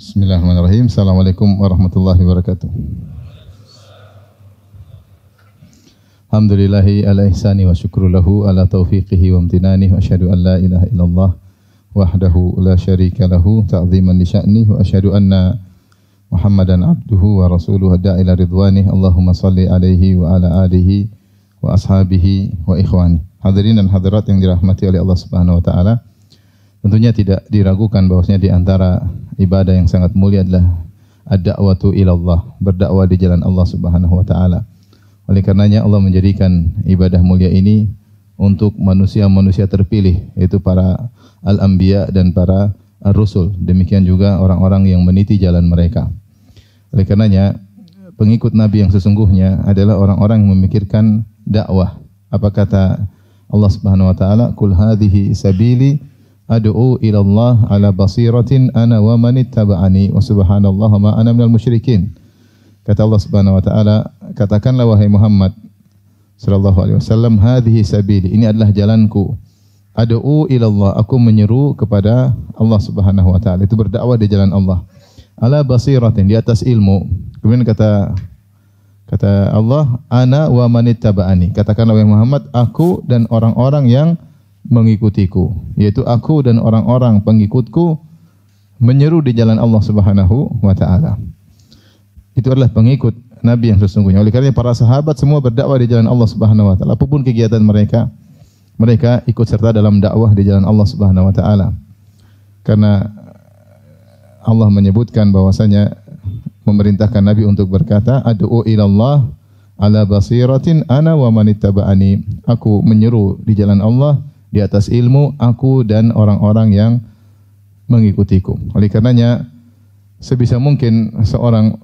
Bismillahirrahmanirrahim. Assalamualaikum warahmatullahi wabarakatuh. Alhamdulillahi ala ihsani wa syukru lahu ala taufiqihi wa amtinani wa asyhadu an la ilaha illallah wahdahu la syarika lahu ta'ziman li sya'ni wa asyhadu anna Muhammadan abduhu wa rasuluhu da'ila ridwani. Allahumma salli alaihi wa ala alihi wa ashabihi wa ikhwani. Hadirin dan hadirat yang dirahmati oleh Allah Subhanahu wa taala. Tentunya tidak diragukan bahwasanya di antara ibadah yang sangat mulia adalah ad-da'watu ila Allah, berdakwah di jalan Allah Subhanahu wa taala. Oleh karenanya Allah menjadikan ibadah mulia ini untuk manusia-manusia terpilih, yaitu para al-anbiya dan para ar-rusul. Demikian juga orang-orang yang meniti jalan mereka. Oleh karenanya pengikut Nabi yang sesungguhnya adalah orang-orang yang memikirkan dakwah. Apa kata Allah Subhanahu wa taala? Qul hadhihi sabili ad'u ila Allah ala basiratin ana wa man ittaba'ani wa subhanallahi ma ana minal musyrikin. Kata Allah Subhanahu wa taala, katakanlah wahai Muhammad sallallahu alaihi wasallam, hadhihi sabili, ini adalah jalanku. Ad'u ila Allah, aku menyeru kepada Allah Subhanahu wa taala, itu berdakwah di jalan Allah. Ala basiratin, di atas ilmu. Kemudian kata Allah, ana wa man ittaba'ani. Katakanlah wahai Muhammad, aku dan orang-orang yang mengikutiku, yaitu aku dan orang-orang pengikutku menyeru di jalan Allah Subhanahu wa taala. Itu adalah pengikut Nabi yang sesungguhnya. Oleh karena para sahabat semua berdakwah di jalan Allah Subhanahu wa taala. Apapun kegiatan mereka, mereka ikut serta dalam dakwah di jalan Allah Subhanahu wa taala. Karena Allah menyebutkan bahwasanya memerintahkan Nabi untuk berkata, ad'u ila Allah ala basiratin ana wa man ittaba'ani. Aku menyeru di jalan Allah di atas ilmu, aku dan orang-orang yang mengikutiku. Oleh karenanya sebisa mungkin seorang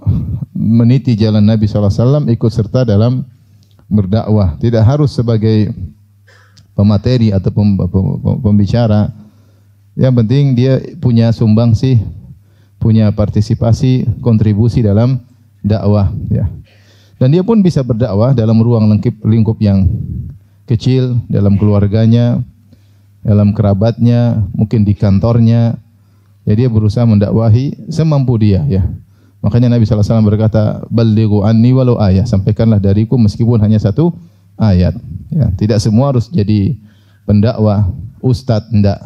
meniti jalan Nabi SAW, ikut serta dalam berdakwah. Tidak harus sebagai pemateri atau pembicara. Yang penting dia punya sumbangsih, punya partisipasi, kontribusi dalam dakwah. Ya. Dan dia pun bisa berdakwah dalam ruang lingkup yang kecil, dalam keluarganya, dalam kerabatnya, mungkin di kantornya. Ya, dia berusaha mendakwahi semampu dia, ya. Makanya Nabi SAW berkata, "Ballighu anni walau ayah." Sampaikanlah dariku meskipun hanya satu ayat. Ya, tidak semua harus jadi pendakwah, ustaz, enggak.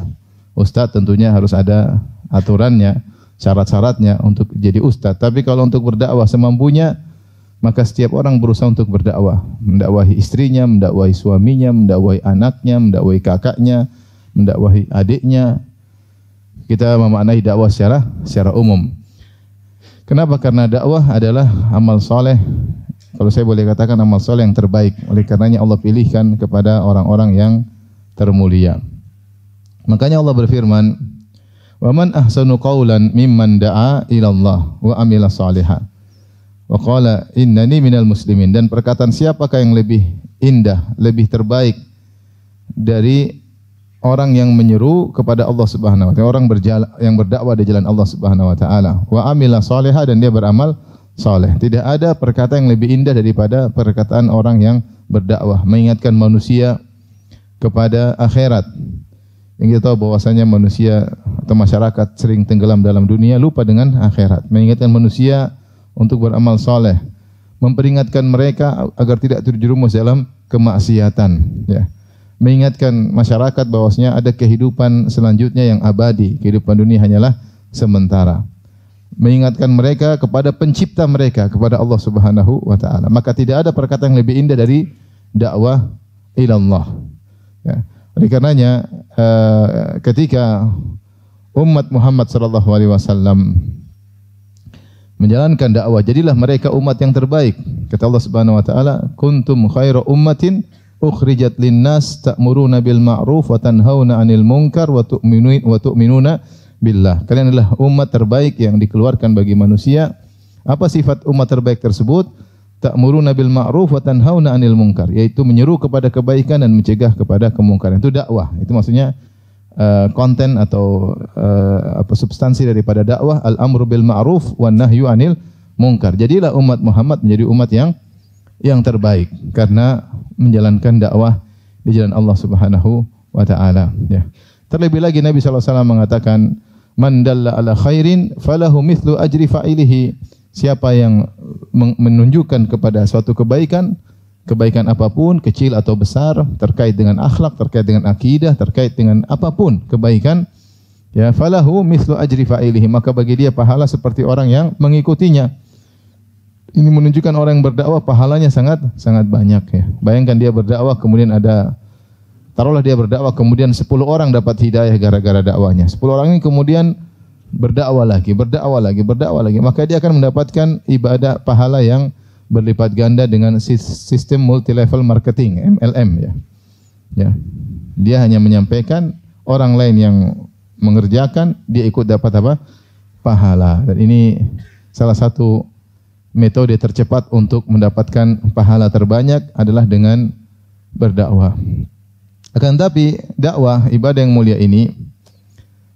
Ustaz tentunya harus ada aturannya, syarat-syaratnya untuk jadi ustaz. Tapi kalau untuk berdakwah semampunya, maka setiap orang berusaha untuk berdakwah, mendakwahi istrinya, mendakwahi suaminya, mendakwahi anaknya, mendakwahi kakaknya, mendakwahi adiknya. Kita memaknai dakwah secara umum. Kenapa? Karena dakwah adalah amal soleh. Kalau saya boleh katakan amal soleh yang terbaik. Oleh karenanya Allah pilihkan kepada orang-orang yang termulia. Makanya Allah berfirman, "Wa man ahsanu qawlan mimman da'a ila Allah wa amila shalihan wa qala innani minal muslimin." Dan perkataan siapakah yang lebih indah, lebih terbaik dari orang yang menyeru kepada Allah Subhanahu wa taala, orang yang berdakwah di jalan Allah Subhanahu wa taala, wa amila shaliha, dan dia beramal saleh. Tidak ada perkataan yang lebih indah daripada perkataan orang yang berdakwah, mengingatkan manusia kepada akhirat. Yang kita tahu bahwasanya manusia atau masyarakat sering tenggelam dalam dunia, lupa dengan akhirat. Mengingatkan manusia untuk beramal saleh, memperingatkan mereka agar tidak terjerumus dalam kemaksiatan, ya. Mengingatkan masyarakat bahwasanya ada kehidupan selanjutnya yang abadi, kehidupan dunia hanyalah sementara. Mengingatkan mereka kepada pencipta mereka, kepada Allah Subhanahu wa taala. Maka tidak ada perkataan yang lebih indah dari dakwah ila Allah. Ya. Oleh karenanya ketika umat Muhammad sallallahu alaihi wasallam menjalankan dakwah, jadilah mereka umat yang terbaik. Kata Allah Subhanahu wa taala, "Kuntum khaira ummatin ukhrijat linnas ta'muruna bil ma'ruf wa tanhauna 'anil munkar wa tu'minuna billah." Kalian adalah umat terbaik yang dikeluarkan bagi manusia. Apa sifat umat terbaik tersebut? Ta'muruna bil ma'ruf wa tanhauna 'anil munkar, yaitu menyeru kepada kebaikan dan mencegah kepada kemungkaran. Itu dakwah. Itu maksudnya konten atau substansi daripada dakwah, al-amru bil ma'ruf wan nahyu 'anil munkar. Jadilah umat Muhammad menjadi umat yang terbaik karena menjalankan dakwah di jalan Allah Subhanahu wa taala, ya. Terlebih lagi Nabi sallallahu alaihi wasallam mengatakan, Man dalla ala khairin falahu mithlu ajri fa'ilihi. Siapa yang menunjukkan kepada suatu kebaikan, kebaikan apapun, kecil atau besar, terkait dengan akhlak, terkait dengan akidah, terkait dengan apapun kebaikan, ya, falahu mithlu ajri fa'ilihi, maka bagi dia pahala seperti orang yang mengikutinya. Ini menunjukkan orang yang berdakwah pahalanya sangat banyak, ya. Bayangkan dia berdakwah kemudian taruhlah dia berdakwah kemudian 10 orang dapat hidayah gara-gara dakwahnya. 10 orang ini kemudian berdakwah lagi, maka dia akan mendapatkan ibadah pahala yang berlipat ganda dengan sistem multi level marketing, MLM, ya. Ya. Dia hanya menyampaikan, orang lain yang mengerjakan, dia ikut dapat apa? Pahala. Dan ini salah satu metode tercepat untuk mendapatkan pahala terbanyak adalah dengan berdakwah. Akan tapi dakwah, ibadah yang mulia ini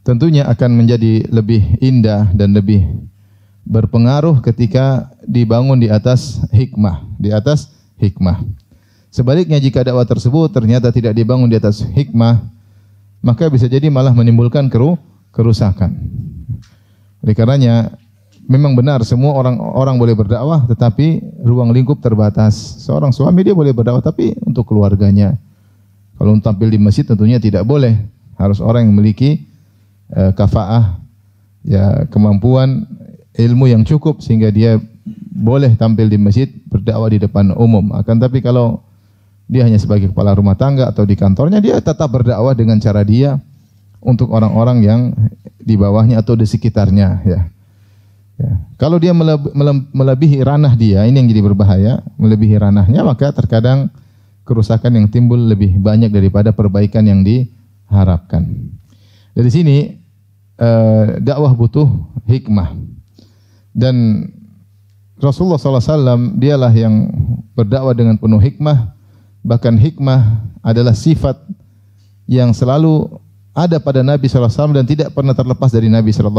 tentunya akan menjadi lebih indah dan lebih berpengaruh ketika dibangun di atas hikmah, Sebaliknya jika dakwah tersebut ternyata tidak dibangun di atas hikmah, maka bisa jadi malah menimbulkan kerusakan. Oleh karenanya memang benar semua orang boleh berdakwah, tetapi ruang lingkup terbatas. Seorang suami dia boleh berdakwah tapi untuk keluarganya. Kalau tampil di masjid tentunya tidak boleh. Harus orang yang memiliki kafaah, ya, kemampuan ilmu yang cukup sehingga dia boleh tampil di masjid berdakwah di depan umum. Akan tapi kalau dia hanya sebagai kepala rumah tangga atau di kantornya, dia tetap berdakwah dengan cara dia untuk orang-orang yang di bawahnya atau di sekitarnya, ya. Ya. Kalau dia melebihi ranah dia, ini yang jadi berbahaya, melebihi ranahnya, maka terkadang kerusakan yang timbul lebih banyak daripada perbaikan yang diharapkan. Dari sini dakwah butuh hikmah, dan Rasulullah SAW dialah yang berdakwah dengan penuh hikmah. Bahkan hikmah adalah sifat yang selalu ada pada Nabi SAW dan tidak pernah terlepas dari Nabi SAW.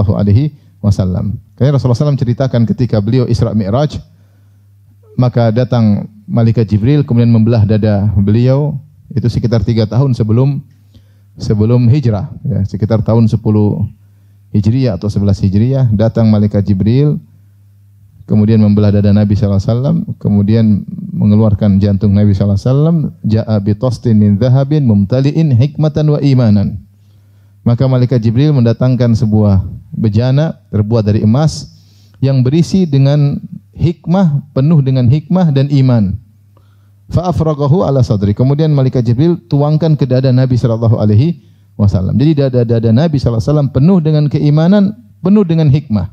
Karena Rasulullah SAW ceritakan ketika beliau Isra Mi'raj, maka datang malaikat Jibril kemudian membelah dada beliau, itu sekitar 3 tahun sebelum hijrah, ya, sekitar tahun 10 Hijriyah atau 11 Hijriyah, datang malaikat Jibril kemudian membelah dada Nabi SAW, kemudian mengeluarkan jantung Nabi SAW, ja'a bi tastin min dhahabin mumtali'in hikmatan wa imanan. Maka malaikat Jibril mendatangkan sebuah bejana terbuat dari emas yang berisi dengan hikmah, penuh dengan hikmah dan iman. Fa afraghahu ala sadri. Kemudian malaikat Jibril tuangkan ke dada Nabi sallallahu alaihi wasallam. Jadi dada Nabi sallallahu alaihi wasallam penuh dengan keimanan, penuh dengan hikmah.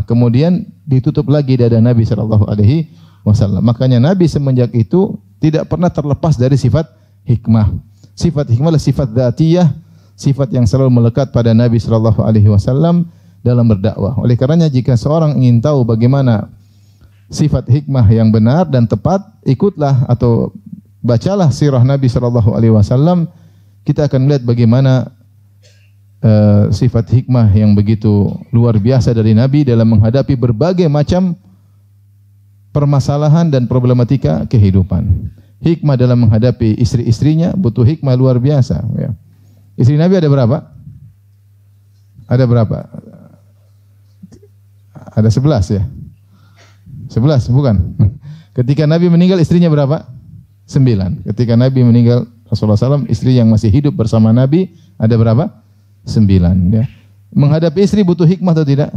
Kemudian ditutup lagi dada Nabi sallallahu alaihi wasallam. Makanya Nabi semenjak itu tidak pernah terlepas dari sifat hikmah. Sifat hikmah adalah sifat dzatiyah, sifat yang selalu melekat pada Nabi sallallahu alaihi wasallam dalam berdakwah. Oleh karenanya jika seorang ingin tahu bagaimana sifat hikmah yang benar dan tepat, ikutlah atau bacalah sirah Nabi sallallahu alaihi wasallam. Kita akan melihat bagaimana sifat hikmah yang begitu luar biasa dari Nabi dalam menghadapi berbagai macam permasalahan dan problematika kehidupan. Hikmah dalam menghadapi istri-istrinya butuh hikmah luar biasa, ya. Istri Nabi ada berapa? Ada 11, ya. 11 bukan? Ketika Nabi meninggal istrinya berapa? 9. Ketika Nabi meninggal Rasulullah SAW, istri yang masih hidup bersama Nabi ada berapa? 9. Ya. Menghadapi istri butuh hikmah atau tidak?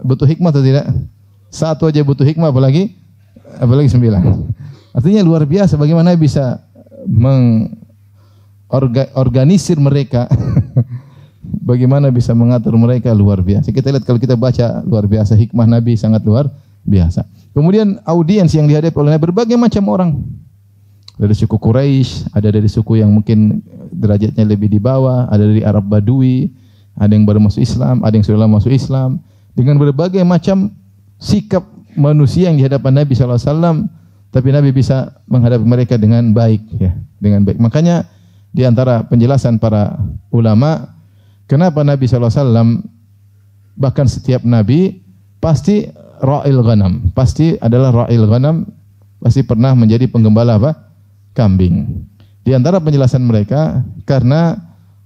Butuh hikmah atau tidak? Satu aja butuh hikmah, apalagi 9. Artinya luar biasa bagaimana bisa mengorganisir mereka. Bagaimana bisa mengatur mereka, luar biasa. Kita lihat kalau kita baca, luar biasa hikmah Nabi, sangat luar biasa. Kemudian audiens yang dihadapi oleh Nabi berbagai macam orang. Dari suku Quraisy, ada dari suku yang mungkin derajatnya lebih di bawah, ada dari Arab Badui, ada yang baru masuk Islam, ada yang sudah lama masuk Islam. Dengan berbagai macam sikap manusia yang di hadapan Nabi SAW, tapi Nabi bisa menghadapi mereka dengan baik, ya, dengan baik. Makanya di antara penjelasan para ulama, kenapa Nabi SAW, bahkan setiap Nabi pasti ra'il ghanam, pasti adalah ra'il ghanam, pasti pernah menjadi penggembala apa? Kambing. Di antara penjelasan mereka, karena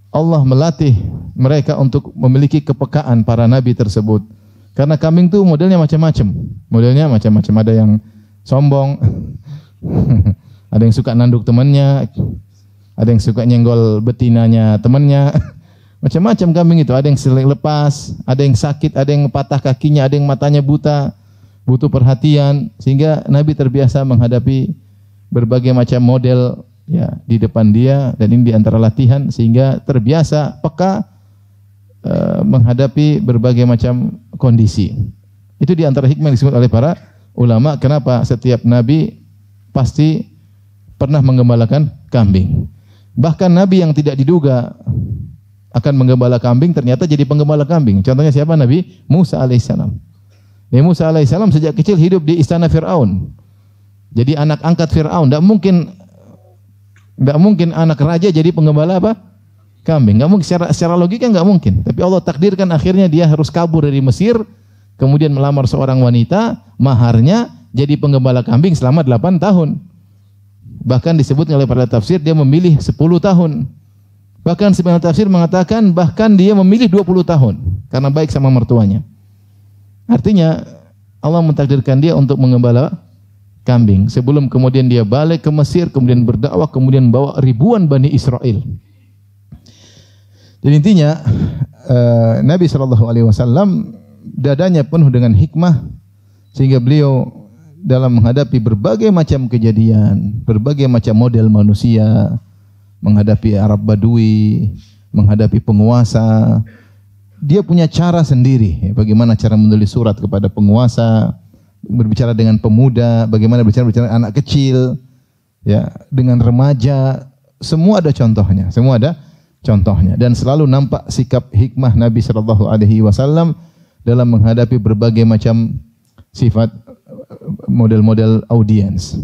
Allah melatih mereka untuk memiliki kepekaan para nabi tersebut. Karena kambing itu modelnya macam-macam. Ada yang sombong, ada yang suka nanduk temannya, ada yang suka nyenggol betinanya temannya. Macam-macam kambing itu. Ada yang lepas, ada yang sakit, ada yang patah kakinya, ada yang matanya buta, butuh perhatian. Sehingga Nabi terbiasa menghadapi berbagai macam model ya di depan dia, dan ini di antara latihan sehingga terbiasa peka menghadapi berbagai macam kondisi. Itu di antara hikmah yang disebut oleh para ulama kenapa setiap nabi pasti pernah menggembalakan kambing. Bahkan nabi yang tidak diduga akan menggembala kambing ternyata jadi penggembala kambing. Contohnya siapa? Nabi Musa alaihissalam. Nabi Musa alaihissalam sejak kecil hidup di istana Fir'aun. Jadi anak angkat Fir'aun. Tidak mungkin anak raja jadi penggembala apa? Kambing. Enggak mungkin, secara logika enggak mungkin. Tapi Allah takdirkan akhirnya dia harus kabur dari Mesir, kemudian melamar seorang wanita, maharnya jadi penggembala kambing selama 8 tahun. Bahkan disebut oleh para tafsir dia memilih 10 tahun. Bahkan sebagian tafsir mengatakan bahkan dia memilih 20 tahun karena baik sama mertuanya. Artinya Allah mentakdirkan dia untuk menggembala kambing sebelum kemudian dia balik ke Mesir, kemudian berdakwah, kemudian bawa ribuan Bani Israel. Jadi intinya Nabi SAW dadanya penuh dengan hikmah sehingga beliau dalam menghadapi berbagai macam kejadian, berbagai macam model manusia, menghadapi Arab Badui, menghadapi penguasa, dia punya cara sendiri. Bagaimana cara menulis surat kepada penguasa, berbicara dengan pemuda, bagaimana berbicara anak kecil, ya, dengan remaja, semua ada contohnya, dan selalu nampak sikap hikmah Nabi SAW dalam menghadapi berbagai macam sifat model-model audiens.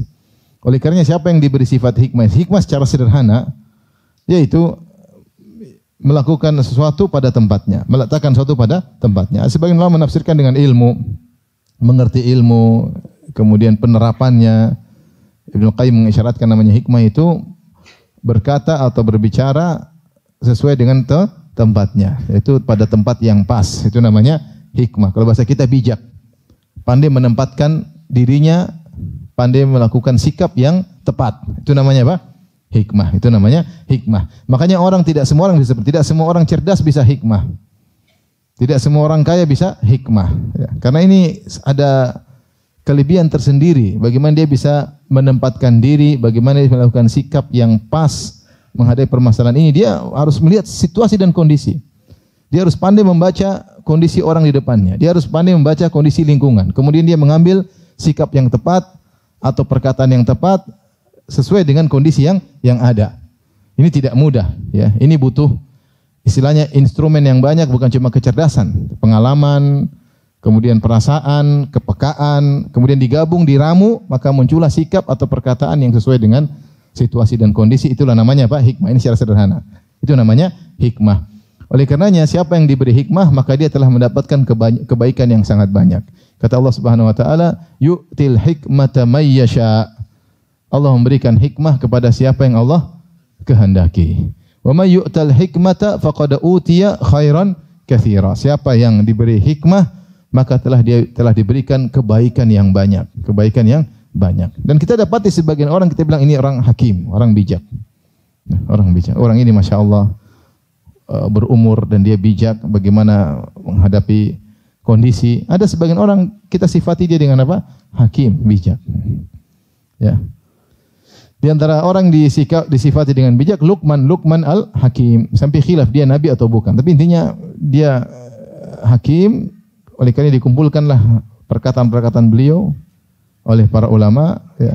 Oleh karenanya siapa yang diberi sifat hikmah? Hikmah secara sederhana yaitu melakukan sesuatu pada tempatnya, meletakkan sesuatu pada tempatnya. Sebagian ulama menafsirkan dengan ilmu, mengerti ilmu, kemudian penerapannya. Ibnu Qayyim mengisyaratkan namanya hikmah itu berkata atau berbicara sesuai dengan tempatnya, yaitu pada tempat yang pas. Itu namanya hikmah. Kalau bahasa kita bijak, pandai menempatkan dirinya, pandai melakukan sikap yang tepat. Itu namanya apa? Hikmah. Itu namanya hikmah. Makanya tidak semua orang cerdas bisa hikmah. Tidak semua orang kaya bisa hikmah. Ya, karena ini ada kelebihan tersendiri. Bagaimana dia bisa menempatkan diri, bagaimana dia melakukan sikap yang pas menghadapi permasalahan ini. Dia harus melihat situasi dan kondisi. Dia harus pandai membaca kondisi orang di depannya. Dia harus pandai membaca kondisi lingkungan. Kemudian dia mengambil sikap yang tepat atau perkataan yang tepat sesuai dengan kondisi yang ada. Ini tidak mudah, ya. Ini butuh istilahnya instrumen yang banyak, bukan cuma kecerdasan, pengalaman, kemudian perasaan, kepekaan, kemudian digabung, diramu, maka muncullah sikap atau perkataan yang sesuai dengan situasi dan kondisi. Itulah namanya apa? Hikmah. Ini secara sederhana. Itu namanya hikmah. Oleh karenanya siapa yang diberi hikmah maka dia telah mendapatkan kebaikan yang sangat banyak. Kata Allah Subhanahu wa taala, "Yu'til hikmata may yasha." Allah memberikan hikmah kepada siapa yang Allah kehendaki. Wa may yu'tal hikmata faqad utiya khairan katsira. Siapa yang diberi hikmah maka telah diberikan kebaikan yang banyak, Dan kita dapati sebagian orang kita bilang ini orang hakim, orang bijak. Orang ini Masya Allah berumur dan dia bijak bagaimana menghadapi kondisi. Ada sebagian orang kita sifati dia dengan apa? Hakim, bijak. Ya. Di antara orang disifati dengan bijak Luqman al-Hakim. Sampai khilaf dia nabi atau bukan. Tapi intinya dia hakim. Oleh karena dikumpulkanlah perkataan-perkataan beliau oleh para ulama, ya.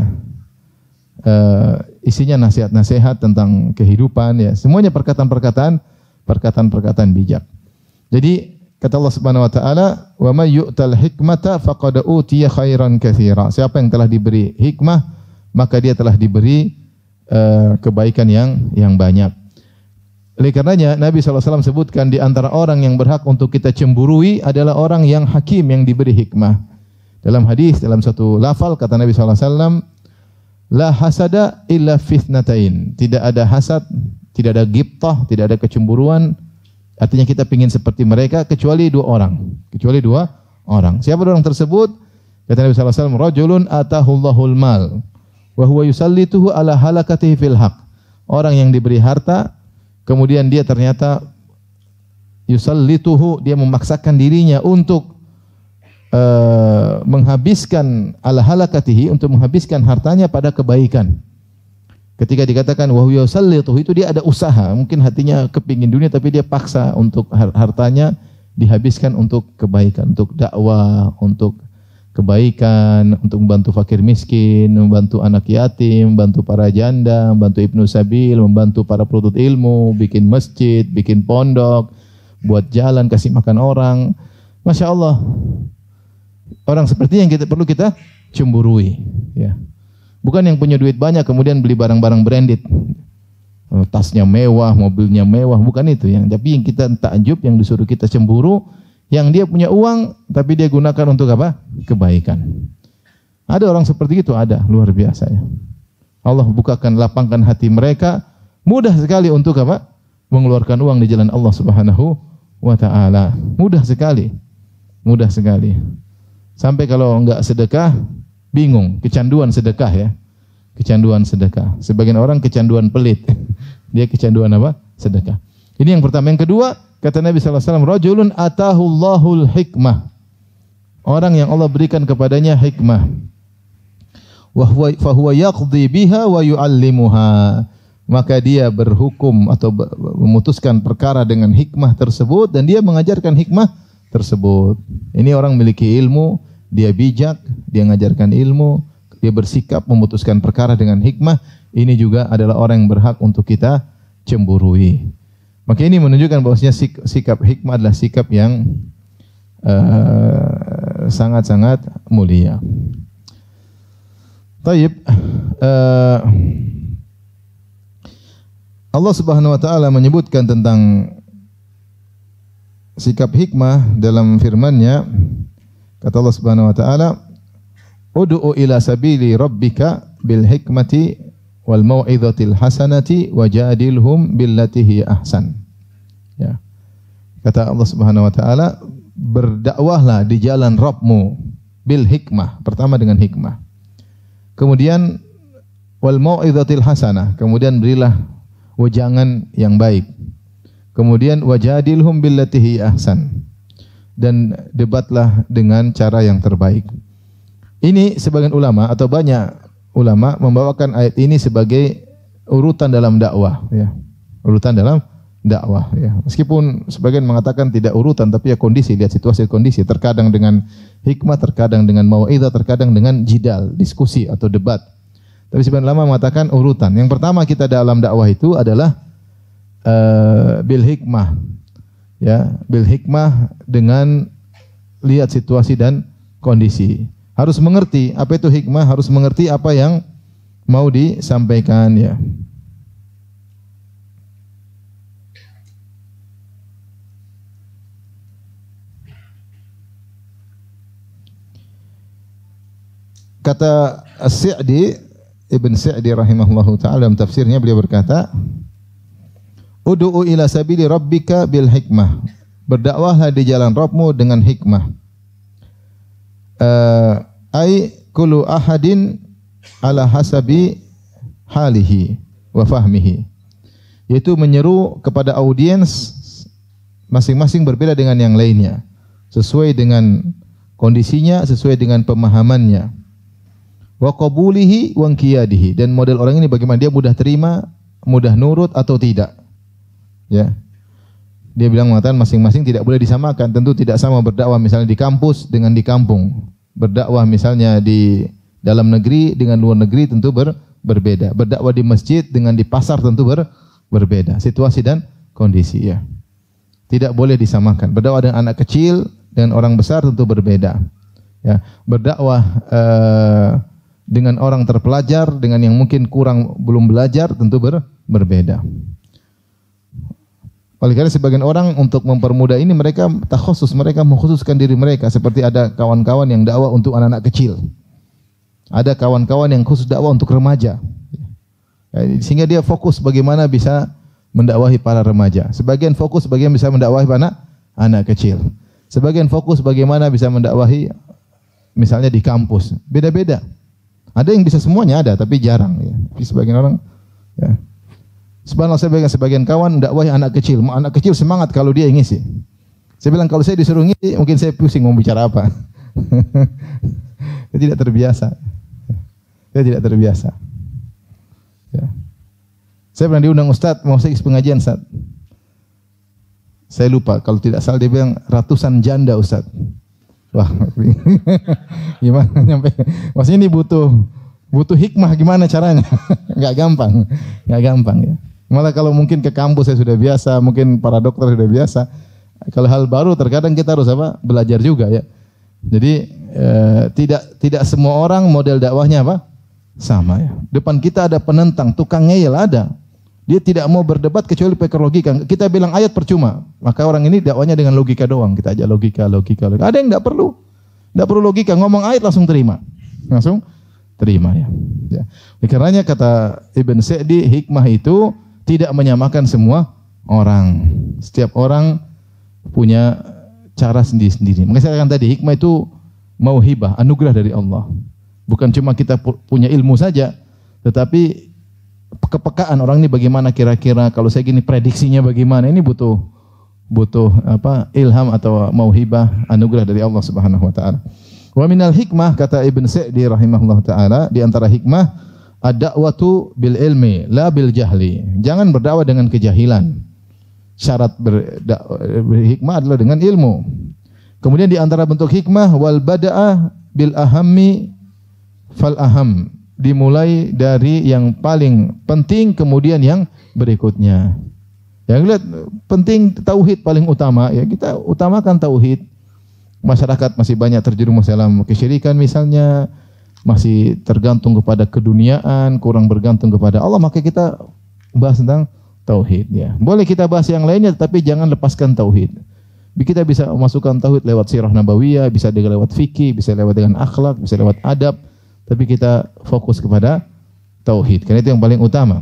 Isinya nasihat-nasihat tentang kehidupan, ya. Semuanya perkataan-perkataan bijak. Jadi kata Allah Subhanahu wa taala, "Wa may yu'tal hikmata faqad utiya khairan katsira." Siapa yang telah diberi hikmah, maka dia telah diberi kebaikan yang banyak. Oleh karenanya Nabi SAW sebutkan di antara orang yang berhak untuk kita cemburui adalah orang yang hakim, yang diberi hikmah. Dalam hadis, dalam satu lafal kata Nabi SAW, "La hasada illa fitnatain." Tidak ada hasad, tidak ada ghibtah, tidak ada kecemburuan. Artinya kita ingin seperti mereka kecuali dua orang. Siapa orang tersebut? Kata Nabi sallallahu alaihi wasallam, rajulun atahullahul mal wa huwa yusallituhu ala halakatihi fil haq. Orang yang diberi harta kemudian dia ternyata yusallituhu, dia memaksakan dirinya untuk menghabiskan ala halakatihi, untuk menghabiskan hartanya pada kebaikan. Ketika dikatakan wa huwa yusallituhu, itu dia ada usaha, mungkin hatinya kepingin dunia tapi dia paksa untuk hartanya dihabiskan untuk kebaikan, untuk dakwah, untuk kebaikan, untuk membantu fakir miskin, membantu anak yatim, membantu para janda, membantu ibnu sabil, membantu para penuntut ilmu, bikin masjid, bikin pondok, buat jalan, kasih makan orang. Masya Allah, orang seperti yang perlu kita cemburui, ya. Bukan yang punya duit banyak kemudian beli barang-barang branded, tasnya mewah, mobilnya mewah, bukan itu yang. Tapi yang kita takjub, yang disuruh kita cemburu, yang dia punya uang tapi dia gunakan untuk apa? Kebaikan. Ada orang seperti itu, ada, luar biasa ya. Allah bukakan, lapangkan hati mereka, mudah sekali untuk apa? Mengeluarkan uang di jalan Allah Subhanahu wa taala. Mudah sekali. Mudah sekali. Sampai kalau enggak sedekah bingung, kecanduan sedekah ya. Kecanduan sedekah. Sebagian orang kecanduan pelit. Dia kecanduan apa? Sedekah. Ini yang pertama. Yang kedua, kata Nabi sallallahu alaihi wasallam, rajulun atahullahul hikmah. Orang yang Allah berikan kepadanya hikmah. Wa huwa yaqdi biha wa yuallimuha. Maka dia berhukum atau memutuskan perkara dengan hikmah tersebut dan dia mengajarkan hikmah tersebut. Ini orang memiliki ilmu, dia bijak, dia mengajarkan ilmu, dia bersikap memutuskan perkara dengan hikmah. Ini juga adalah orang yang berhak untuk kita cemburui. Maka ini menunjukkan bahwasanya sikap hikmah adalah sikap yang sangat-sangat mulia. Taib, Allah Subhanahu wa taala menyebutkan tentang sikap hikmah dalam firman-Nya. Kata Allah Subhanahu wa taala, "Ud'u ila sabili rabbika bil hikmati wal mau'izatil hasanati wajadilhum billati hiya ahsan." Ya. Kata Allah Subhanahu wa taala, berdakwahlah di jalan Rabbmu bil hikmah, pertama dengan hikmah. Kemudian wal mau'izatil hasanah, kemudian berilah wejangan yang baik. Kemudian wajadilhum billati hiya ahsan, dan debatlah dengan cara yang terbaik. Ini sebagian ulama atau banyak ulama membawakan ayat ini sebagai urutan dalam dakwah, ya. Urutan dalam dakwah, ya. Meskipun sebagian mengatakan tidak urutan, tapi ya kondisi, lihat situasi kondisi. Terkadang dengan hikmah, terkadang dengan mau'izah, terkadang dengan jidal, diskusi atau debat. Tapi sebagian ulama mengatakan urutan. Yang pertama kita dalam dakwah itu adalah bil hikmah. Ya, bil hikmah dengan lihat situasi dan kondisi. Harus mengerti apa itu hikmah, harus mengerti apa yang mau disampaikan, ya. Kata As-Sa'di, Ibn Sa'di rahimahullahu ta'ala dalam tafsirnya, beliau berkata, "Ud'u ila sabili rabbika bil hikmah." Berdakwahlah di jalan Rabbmu dengan hikmah. Ai kullu ahadin ala hasabi halihi wa fahmihi. Yaitu menyeru kepada audiens masing-masing berbeda dengan yang lainnya, sesuai dengan kondisinya, sesuai dengan pemahamannya. Wa qabulihi wa inqiyadihi, dan model orang ini bagaimana, dia mudah terima, mudah nurut atau tidak. Ya. Dia bilang mengatakan masing-masing tidak boleh disamakan. Tentu tidak sama berdakwah misalnya di kampus dengan di kampung. Berdakwah misalnya di dalam negeri dengan luar negeri tentu berbeda. Berdakwah di masjid dengan di pasar tentu berbeda. Situasi dan kondisi, ya. Tidak boleh disamakan. Berdakwah dengan anak kecil dengan orang besar tentu berbeda. Ya. Berdakwah dengan orang terpelajar dengan yang mungkin belum belajar tentu berbeda. Oleh karena sebagian orang untuk mempermudah ini mereka takhusus, mereka mengkhususkan diri mereka, seperti ada kawan-kawan yang dakwah untuk anak-anak kecil. Ada kawan-kawan yang khusus dakwah untuk remaja. Sehingga dia fokus bagaimana bisa mendakwahi para remaja. Sebagian fokus bagaimana bisa mendakwahi anak kecil. Sebagian fokus bagaimana bisa mendakwahi misalnya di kampus. Beda-beda. Ada yang bisa semuanya ada, tapi jarang ya. Tapi sebagian orang ya. Subhanallah, sebagian kawan mendakwahi anak kecil. Anak kecil semangat kalau dia ngisi. Saya bilang kalau saya disuruh ngisi, mungkin saya pusing mau bicara apa. Saya tidak terbiasa. Saya tidak terbiasa. Ya. Saya pernah diundang Ustaz, mau saya isi pengajian Ustaz. Saya lupa, kalau tidak salah dia bilang ratusan janda Ustaz. Wah, gimana nyampe? Maksudnya ini butuh hikmah gimana caranya? Enggak gampang ya. Malah kalau mungkin ke kampus saya sudah biasa, mungkin para dokter sudah biasa. Kalau hal baru terkadang kita harus belajar juga ya. Jadi tidak semua orang model dakwahnya sama ya. Depan kita ada penentang, tukang ngeyel ada. Dia tidak mau berdebat kecuali pakai logika. Kita bilang ayat percuma. Maka orang ini dakwahnya dengan logika doang. Kita ajak logika. Ada yang enggak perlu. Enggak perlu logika, ngomong ayat langsung terima. Langsung terima ya. Ya. Karenanya kata Ibn Sa'di, hikmah itu tidak menyamakan semua orang. Setiap orang punya cara sendiri-sendiri. Makanya saya katakan tadi, hikmah itu mauhibah, anugerah dari Allah. Bukan cuma kita punya ilmu saja, tetapi kepekaan orang ini bagaimana kira-kira, kalau saya gini prediksinya bagaimana, ini butuh ilham atau mauhibah, anugerah dari Allah Subhanahu wa taala. Wa minal hikmah, kata Ibn Sa'di rahimahullah taala, di antara hikmah ad-da'watu bil ilmi la bil jahli. Jangan berdakwah dengan kejahilan. Syarat berhikmah adalah dengan ilmu. Kemudian di antara bentuk hikmah wal bada'a bil ahammi fal aham. Dimulai dari yang paling penting kemudian yang berikutnya. Yang lihat penting tauhid paling utama ya, kita utamakan tauhid. Masyarakat masih banyak terjerumus dalam kesyirikan misalnya, masih tergantung kepada keduniaan, kurang bergantung kepada Allah, maka kita bahas tentang tauhid ya. Boleh kita bahas yang lainnya tapi jangan lepaskan tauhid. Kita bisa masukkan tauhid lewat sirah nabawiyah, bisa lewat fikih, bisa lewat dengan akhlak, bisa lewat adab, tapi kita fokus kepada tauhid. Karena itu yang paling utama.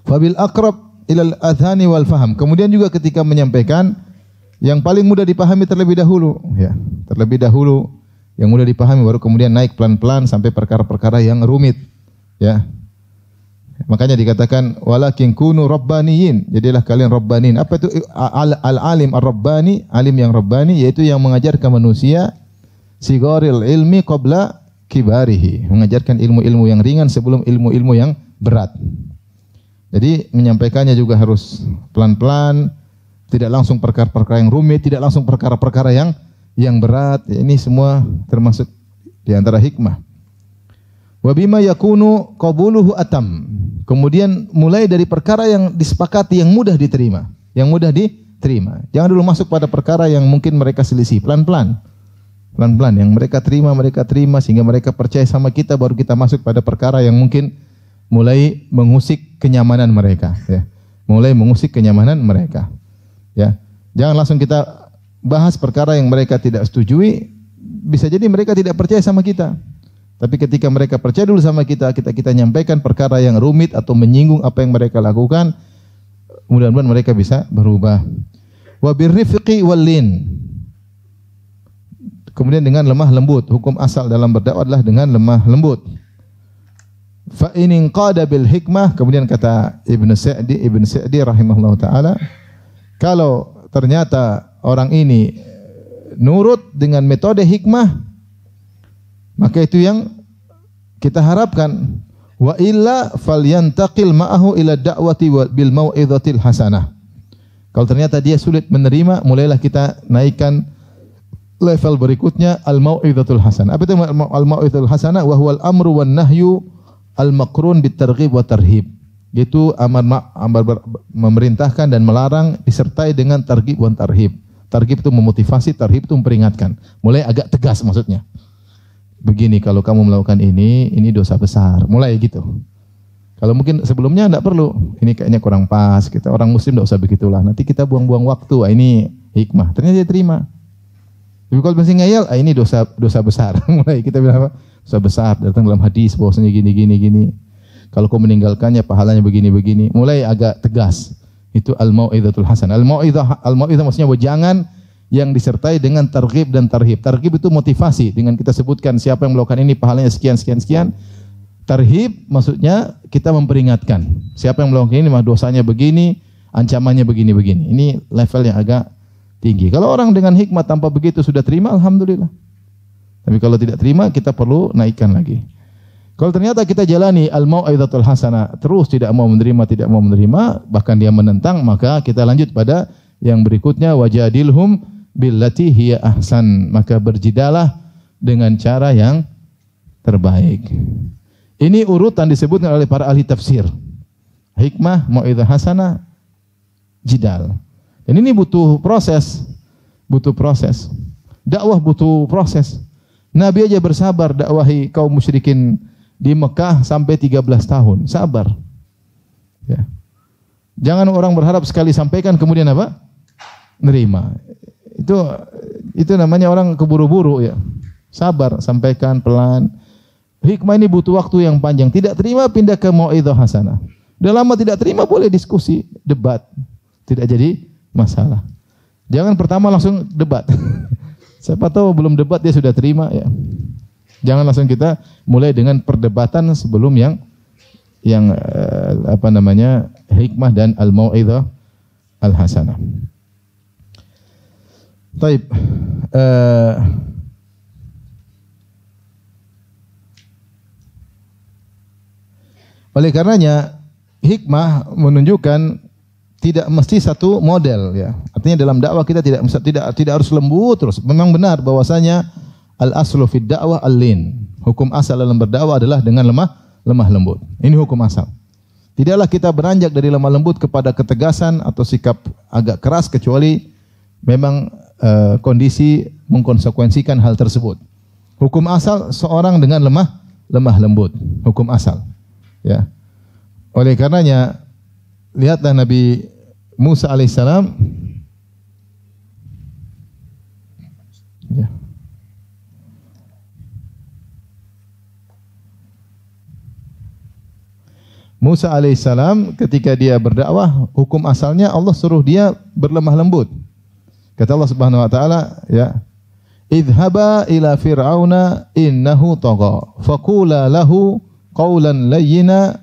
Fabil aqrab ilal adhani wal faham. Kemudian juga ketika menyampaikan yang paling mudah dipahami terlebih dahulu ya. Terlebih dahulu yang mudah dipahami, baru kemudian naik pelan-pelan sampai perkara-perkara yang rumit ya. Makanya dikatakan walakin kunu rabbaniyin, jadilah kalian rabbaniin. Apa itu al-alim ar-rabbani? Alim yang rabbani yaitu yang mengajarkan manusia sigharil ilmi qabla kibarihi, mengajarkan ilmu-ilmu yang ringan sebelum ilmu-ilmu yang berat. Jadi menyampaikannya juga harus pelan-pelan, tidak langsung perkara-perkara yang rumit, tidak langsung perkara-perkara yang berat. Ini semua termasuk di antara hikmah. Wa bima yakunu qabuluhu atam. Kemudian mulai dari perkara yang disepakati, yang mudah diterima, Jangan dulu masuk pada perkara yang mungkin mereka selisih, pelan-pelan. Pelan-pelan yang mereka terima sehingga mereka percaya sama kita, baru kita masuk pada perkara yang mungkin mulai mengusik kenyamanan mereka ya. Ya. Jangan langsung kita bahas perkara yang mereka tidak setujui, bisa jadi mereka tidak percaya sama kita. Tapi ketika mereka percaya dulu sama kita nyampaikan perkara yang rumit atau menyinggung apa yang mereka lakukan, mudah-mudahan mereka bisa berubah. Wa birrifqi wal lin. Kemudian dengan lemah lembut. Hukum asal dalam berdakwah adalah dengan lemah lembut. Fa in qada bil hikmah, kemudian kata Ibn Sa'di rahimahullah taala, kalau ternyata orang ini nurut dengan metode hikmah, maka itu yang kita harapkan. Wa illa falyantaqil ma'ahu ila da'wati bil mau'izatil hasanah. Kalau ternyata dia sulit menerima, mulailah kita naikkan level berikutnya, al-mau'izatul hasanah. Apa itu al-mau'izatul hasanah? Wa huwal amru wan nahyu al-maqrun bit targhib wa tarhib. Yaitu amar memerintahkan dan melarang disertai dengan targhib wa tarhib. Targhib itu memotivasi, tarhib itu memperingatkan. Mulai agak tegas maksudnya. Begini, kalau kamu melakukan ini dosa besar. Mulai gitu. Kalau mungkin sebelumnya enggak perlu. Ini kayaknya kurang pas. Kita orang muslim enggak usah begitulah. Nanti kita buang-buang waktu. Ini hikmah. Ternyata dia terima. Tapi kalau masih ngeyel, ini dosa besar. Mulai kita bilang apa? Dosa besar. Datang dalam hadis bahwasanya gini. Kalau kau meninggalkannya pahalanya begini-begini. Mulai agak tegas. Itu al-mau'izatul hasanah. Al-mau'izah maksudnya wejangan yang disertai dengan targhib dan tarhib. Targhib itu motivasi, dengan kita sebutkan siapa yang melakukan ini pahalanya sekian sekian sekian. Tarhib maksudnya kita memperingatkan. Siapa yang melakukan ini mah dosanya begini, ancamannya begini-begini. Ini level yang agak tinggi. Kalau orang dengan hikmah tanpa begitu sudah terima, alhamdulillah. Tapi kalau tidak terima, kita perlu naikkan lagi. Kalau ternyata kita jalani al-mau'izatul hasanah, terus tidak mau menerima, bahkan dia menentang, maka kita lanjut pada yang berikutnya, wajadilhum billati hiya ahsan. Maka berjidalah dengan cara yang terbaik. Ini urutan disebutkan oleh para ahli tafsir. Hikmah, mau'izah hasanah, jidal. Dan ini butuh proses. Dakwah butuh proses. Nabi aja bersabar dakwahi kaum musyrikin di Mekah sampai 13 tahun. Sabar. Ya. Jangan orang berharap sekali sampaikan kemudian apa? Nerima. Itu namanya orang keburu-buru ya. Sabar, sampaikan pelan. Hikmah ini butuh waktu yang panjang. Tidak terima pindah ke mau'izah hasanah. Udah lama tidak terima boleh diskusi, debat. Tidak jadi masalah. Jangan pertama langsung debat. Siapa tahu belum debat dia sudah terima ya. Jangan langsung kita mulai dengan perdebatan sebelum yang hikmah dan al-mau'izah al-hasanah. Baik. Oleh karenanya hikmah menunjukkan tidak mesti satu model ya. Artinya dalam dakwah kita tidak harus lembut terus. Memang benar bahwasanya al-aslu fid dakwah al-lin. Hukum asal dalam berdakwah adalah dengan lemah lembut. Ini hukum asal. Tidaklah kita beranjak dari lemah lembut kepada ketegasan atau sikap agak keras kecuali memang kondisi mengkonsekuensikan hal tersebut. Hukum asal seorang dengan lemah lembut. Hukum asal. Ya. Oleh karenanya lihatlah Nabi Musa alaihissalam ya. Musa alaihissalam ketika dia berdakwah, hukum asalnya Allah suruh dia berlemah lembut. Kata Allah Subhanahu wa taala, ya, "Idhhaba ila fir'auna innahu tagha, faqula lahu qawlan layyina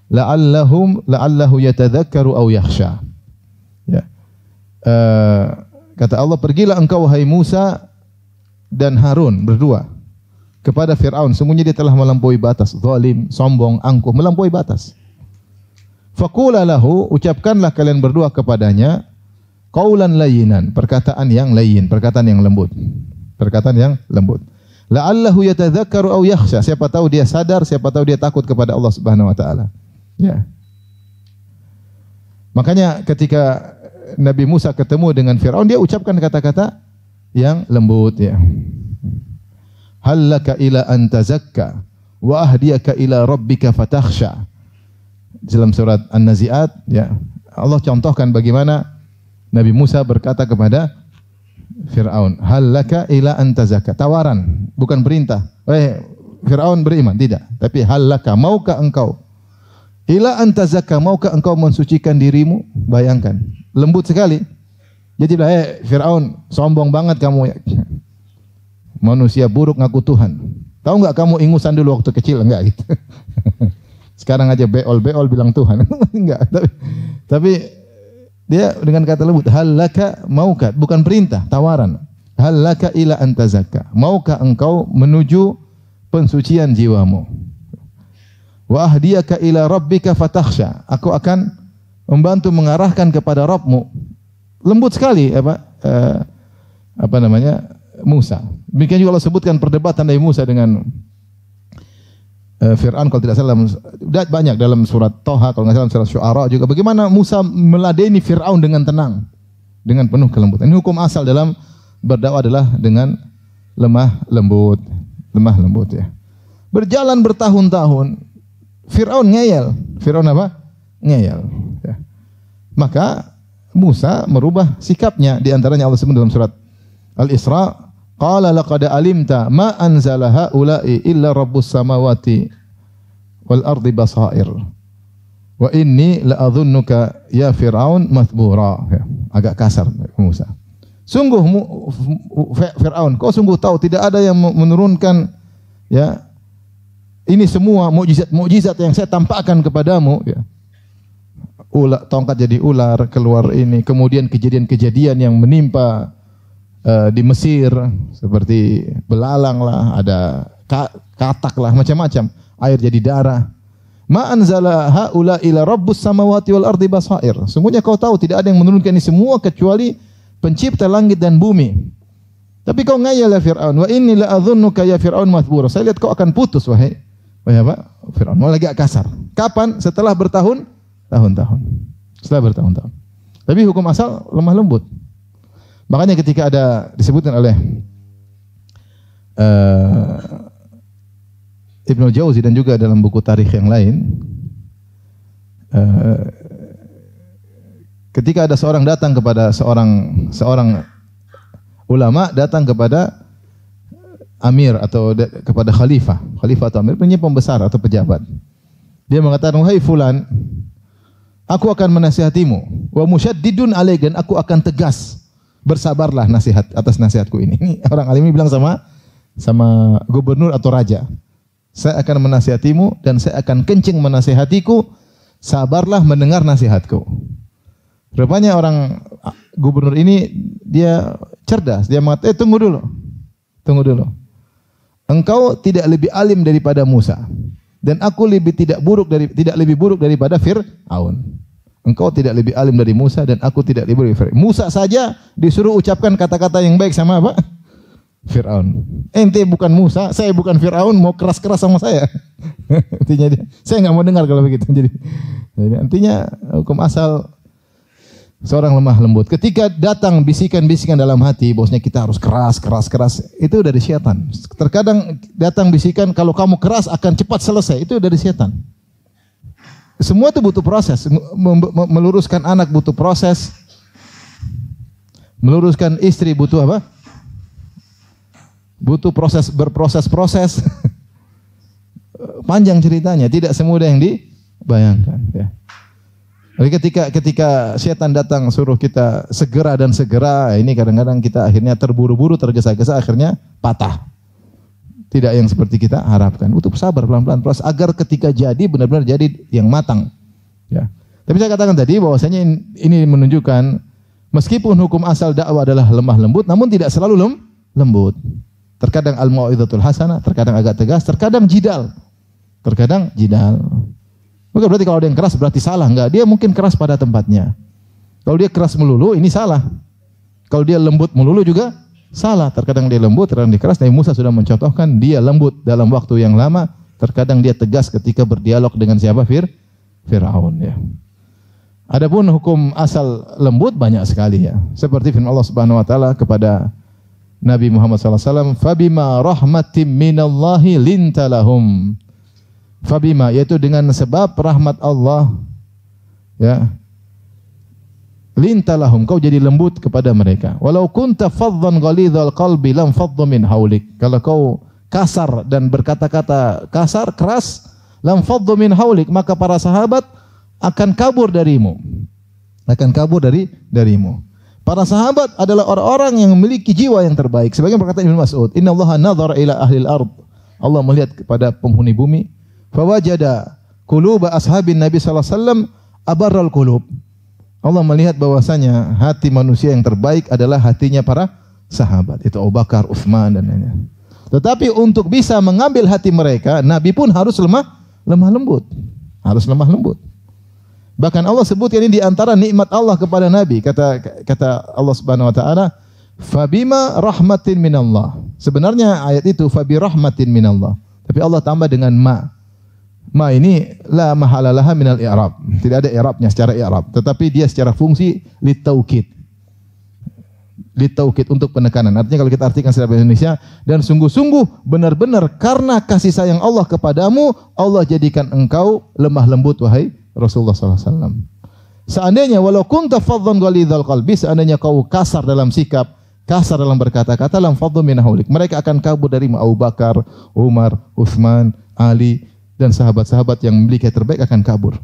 la'allahu yatadhakkaru aw yakhsha." Ya. Kata Allah, "Pergilah engkau wahai Musa dan Harun berdua kepada Fir'aun, sungguhnya dia telah melampaui batas, zalim, sombong, angkuh, melampaui batas. Faqula lahu, ucapkanlah kalian berdua kepadanya qaulan layyinan, perkataan yang layyin, perkataan yang lembut. Perkataan yang lembut. La'allahu yatadzakkaru aw yakhsha, siapa tahu dia sadar, siapa tahu dia takut kepada Allah Subhanahu wa taala." Ya. Makanya ketika Nabi Musa ketemu dengan Firaun, dia ucapkan kata-kata yang lembut ya. Hallaka ila an tazakka wa ahdiyaka ila rabbika fatakhsha. Dalam surat An-Nazi'at ya, Allah contohkan bagaimana Nabi Musa berkata kepada Fir'aun, hallaka ila an tazakka, tawaran, bukan perintah. Fir'aun beriman, tidak, tapi hallaka, maukah engkau ila an tazakka, maukah engkau mensucikan dirimu? Bayangkan, lembut sekali. Jadi Fir'aun, sombong banget kamu ya. Manusia buruk ngaku Tuhan. Tahu enggak kamu ingusan dulu waktu kecil? Enggak gitu. Sekarang aja beol bilang Tuhan. Enggak. Tapi dia dengan kata lembut, hallaka, maukah, bukan perintah, tawaran. Hallaka ila an tazakka, maukah engkau menuju pensucian jiwamu? Wa ahdiyaka ila rabbika fatakhsha, aku akan membantu mengarahkan kepada Rabbmu. Lembut sekali Musa. Demikian juga Allah sebutkan perdebatan Nabi Musa dengan Fir'aun kalau tidak salah, banyak dalam surat Toha, kalau nggak salah surat Syu'ara juga. Bagaimana Musa meladeni Fir'aun dengan tenang, dengan penuh kelembutan. Ini hukum asal dalam berdakwah adalah dengan lemah lembut ya. Berjalan bertahun-tahun, Fir'aun ngeyel. Fir'aun apa? Ngeyel. Ya. Maka Musa merubah sikapnya. Di antaranya Allah sebut dalam surat Al-Isra, qala laqad alimta ma anzala haula'i illa rabbus samawati wal ardi basair. Wa inni la'adhunnuka ya Fir'aun mathbura. Ya, agak kasar Musa. Sungguh Fir'aun, kau sungguh tahu tidak ada yang menurunkan ya ini semua mukjizat yang saya tampakkan kepadamu ya. Tongkat jadi ular keluar ini, kemudian kejadian-kejadian yang menimpa di Mesir seperti belalang lah, ada katak lah, macam-macam, air jadi darah. Ma anzala haula ila rabbus samawati wal ardi basair. Sungguhnya kau tahu tidak ada yang menurunkan ini semua kecuali pencipta langit dan bumi. Tapi kau ngayal ya Fir'aun. Wa inni la'adhunnuka ya Fir'aun mathbura. Saya lihat kau akan putus wahai apa? Fir'aun. Mau lagi kasar. Kapan? Setelah bertahun-tahun. Setelah bertahun-tahun. Tapi hukum asal lemah lembut. Makanya ketika ada disebutkan oleh Ibnu Jauzi dan juga dalam buku tarikh yang lain, ketika ada seorang datang kepada seorang ulama datang kepada amir atau kepada khalifah atau amir, punya pembesar atau pejabat. Dia mengatakan, "Wahai fulan, aku akan menasihatimu. Wa musyaddidun alaik, dan aku akan tegas. Bersabarlah atas nasihatku ini." Ini orang alim ini bilang sama gubernur atau raja. Saya akan menasihatimu dan saya akan kencing menasihatiku. Sabarlah mendengar nasihatku. Rupanya orang gubernur ini dia cerdas. Dia mengatakan, tunggu dulu. Engkau tidak lebih alim daripada Musa, dan aku tidak lebih buruk daripada Fir'aun. Engkau tidak lebih alim dari Musa dan aku tidak lebih buruk dari Fir'aun. Musa saja disuruh ucapkan kata-kata yang baik sama apa? Fir'aun. Ente bukan Musa, saya bukan Fir'aun, mau keras-keras sama saya. Artinya saya enggak mau dengar kalau begitu. Jadi artinya hukum asal seorang lemah lembut. Ketika datang bisikan-bisikan dalam hati, bosnya kita harus keras, itu dari syaitan. Terkadang datang bisikan, kalau kamu keras akan cepat selesai, itu dari syaitan. Semua itu butuh proses. Meluruskan anak butuh proses. Meluruskan istri butuh apa? Butuh berproses-proses. Panjang ceritanya, tidak semudah yang dibayangkan. Ya. Jadi ketika setan datang suruh kita segera, ini kadang-kadang kita akhirnya terburu-buru, tergesa-gesa, akhirnya patah. Tidak yang seperti kita harapkan. Butuh sabar pelan-pelan proses agar ketika jadi benar-benar jadi yang matang. Ya. Tapi saya katakan tadi bahwasanya ini menunjukkan meskipun hukum asal dakwah adalah lemah lembut, namun tidak selalu lembut. Terkadang al-mau'izatul hasanah, terkadang agak tegas, terkadang jidal. Bukan berarti kalau ada yang keras berarti salah, enggak. Dia mungkin keras pada tempatnya. Kalau dia keras melulu ini salah. Kalau dia lembut melulu juga salah. Terkadang dia lembut, terkadang dia keras. Nabi Musa sudah mencontohkan dia lembut dalam waktu yang lama, terkadang dia tegas ketika berdialog dengan siapa? Fir'aun ya. Adapun hukum asal lembut banyak sekali ya. Seperti firman Allah Subhanahu wa taala kepada Nabi Muhammad SAW, "Fabima rahmatim minallahi lintalahum." Fabima, yaitu dengan sebab rahmat Allah, ya. Lintalahum, kau jadi lembut kepada mereka. Walau kunta faddan ghalidhal qalbi lam faddu min haulik. Kalau kau kasar dan berkata-kata kasar, keras, lam faddu min haulik, maka para sahabat akan kabur darimu. Darimu. Para sahabat adalah orang-orang yang memiliki jiwa yang terbaik. Sebagian berkata Ibnu Mas'ud, "Innallaha nadhara ila ahlil ard." Allah melihat kepada penghuni bumi, fawajada quluba ashabin Nabi sallallahu alaihi wasallam abarral qulub. Allah melihat bahwasanya hati manusia yang terbaik adalah hatinya para sahabat. Itu Abu Bakar, Utsman dan lainnya. Tetapi untuk bisa mengambil hati mereka, Nabi pun harus lemah lembut. Bahkan Allah sebutkan ini di antara nikmat Allah kepada Nabi. Kata Allah Subhanahu wa taala, "Fabima rahmatin minallah." Sebenarnya ayat itu fabi rahmatin minallah. Tapi Allah tambah dengan ma. Ma ini la mahalalaha minal i'rab. Tidak ada i'rabnya secara i'rab, tetapi dia secara fungsi litaukid. Litaukid untuk penekanan. Artinya kalau kita artikan secara bahasa Indonesia, dan sungguh-sungguh benar-benar karena kasih sayang Allah kepadamu, Allah jadikan engkau lemah lembut wahai Rasulullah SAW. Seandainya walau kunta faddan ghalidhal qalbi, seandainya kau kasar dalam sikap, kasar dalam berkata-kata, lam faddu min haulik, mereka akan kabur dari Abu Bakar, Umar, Utsman, Ali, dan sahabat-sahabat yang memiliki terbaik akan kabur.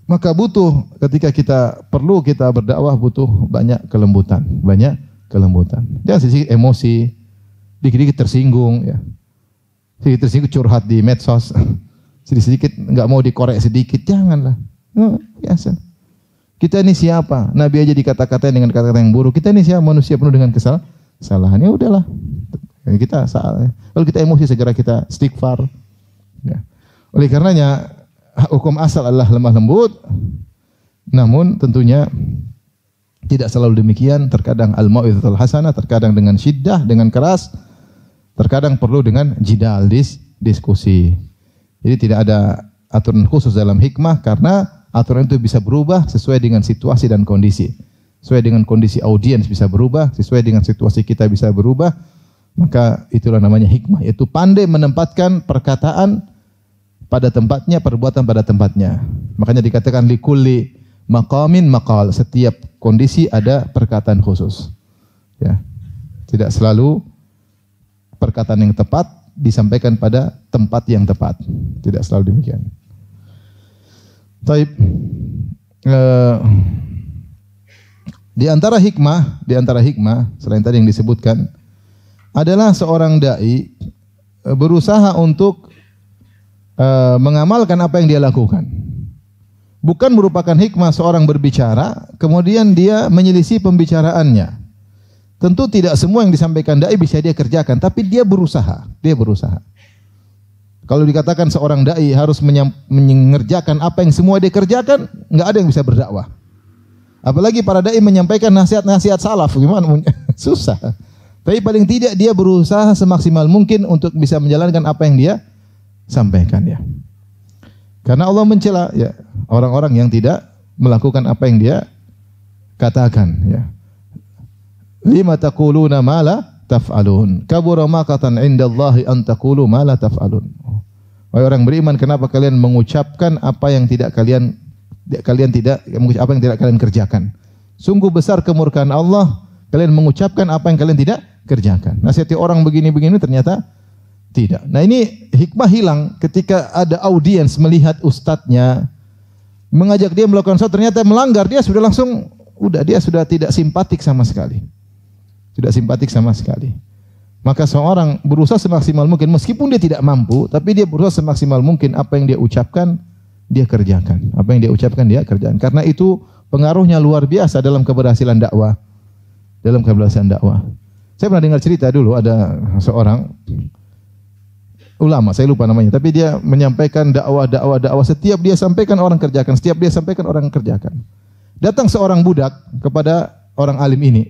Maka butuh ketika kita berdakwah butuh banyak kelembutan, Jangan sedikit emosi, dikit-dikit tersinggung ya. Sedikit tersinggung curhat di medsos. Sedikit enggak mau dikorek sedikit, janganlah. Biasa. Kita ini siapa? Nabi aja dikata-katain dengan kata-kata yang buruk. Kita ini siapa? Manusia penuh dengan kesalahan. Ya udahlah. Kita salah. Kalau kita emosi segera kita istighfar. Ya. Oleh karenanya hukum asal adalah lemah lembut, namun tentunya tidak selalu demikian. Terkadang al-mau'izatul hasanah, terkadang dengan syiddah, dengan keras, terkadang perlu dengan jidal, diskusi. Jadi tidak ada aturan khusus dalam hikmah karena aturan itu bisa berubah sesuai dengan situasi dan kondisi. Sesuai dengan kondisi audiens bisa berubah, sesuai dengan situasi kita bisa berubah. Maka itulah namanya hikmah, yaitu pandai menempatkan perkataan pada tempatnya, perbuatan pada tempatnya. Makanya dikatakan likulli maqamin maqal. Setiap kondisi ada perkataan khusus. Ya. Tidak selalu perkataan yang tepat disampaikan pada tempat yang tepat. Tidak selalu demikian. Taib. Di antara hikmah selain tadi yang disebutkan adalah seorang dai berusaha untuk mengamalkan apa yang dia lakukan. Bukan merupakan hikmah seorang berbicara, kemudian dia menyelisih pembicaraannya. Tentu tidak semua yang disampaikan dai bisa dia kerjakan, tapi dia berusaha. Kalau dikatakan seorang dai harus mengerjakan apa yang semua dia kerjakan, enggak ada yang bisa berdakwah. Apalagi para dai menyampaikan nasihat-nasihat salaf, gimana? Susah. Tapi paling tidak dia berusaha semaksimal mungkin untuk bisa menjalankan apa yang dia sampaikan ya. Karena Allah mencela ya orang-orang yang tidak melakukan apa yang dia katakan ya. Lima taquluna ma la taf'alun. Kabura maqatan 'indallahi an taqulu ma la taf'alun. Wahai orang beriman, kenapa kalian mengucapkan apa yang tidak kalian kerjakan? Sungguh besar kemurkaan Allah kalian mengucapkan apa yang kalian tidak kerjakan. Nasihati orang begini-begini ternyata tidak. Nah ini hikmah hilang ketika ada audiens melihat ustadznya mengajak dia melakukan sesuatu, ternyata melanggar, dia sudah tidak simpatik sama sekali. Maka seorang berusaha semaksimal mungkin, meskipun dia tidak mampu, tapi dia berusaha semaksimal mungkin apa yang dia ucapkan, dia kerjakan. Karena itu pengaruhnya luar biasa dalam keberhasilan dakwah. Saya pernah dengar cerita dulu ada seorang ulama, saya lupa namanya, tapi dia menyampaikan dakwah. Setiap dia sampaikan orang kerjakan. Datang seorang budak kepada orang alim ini.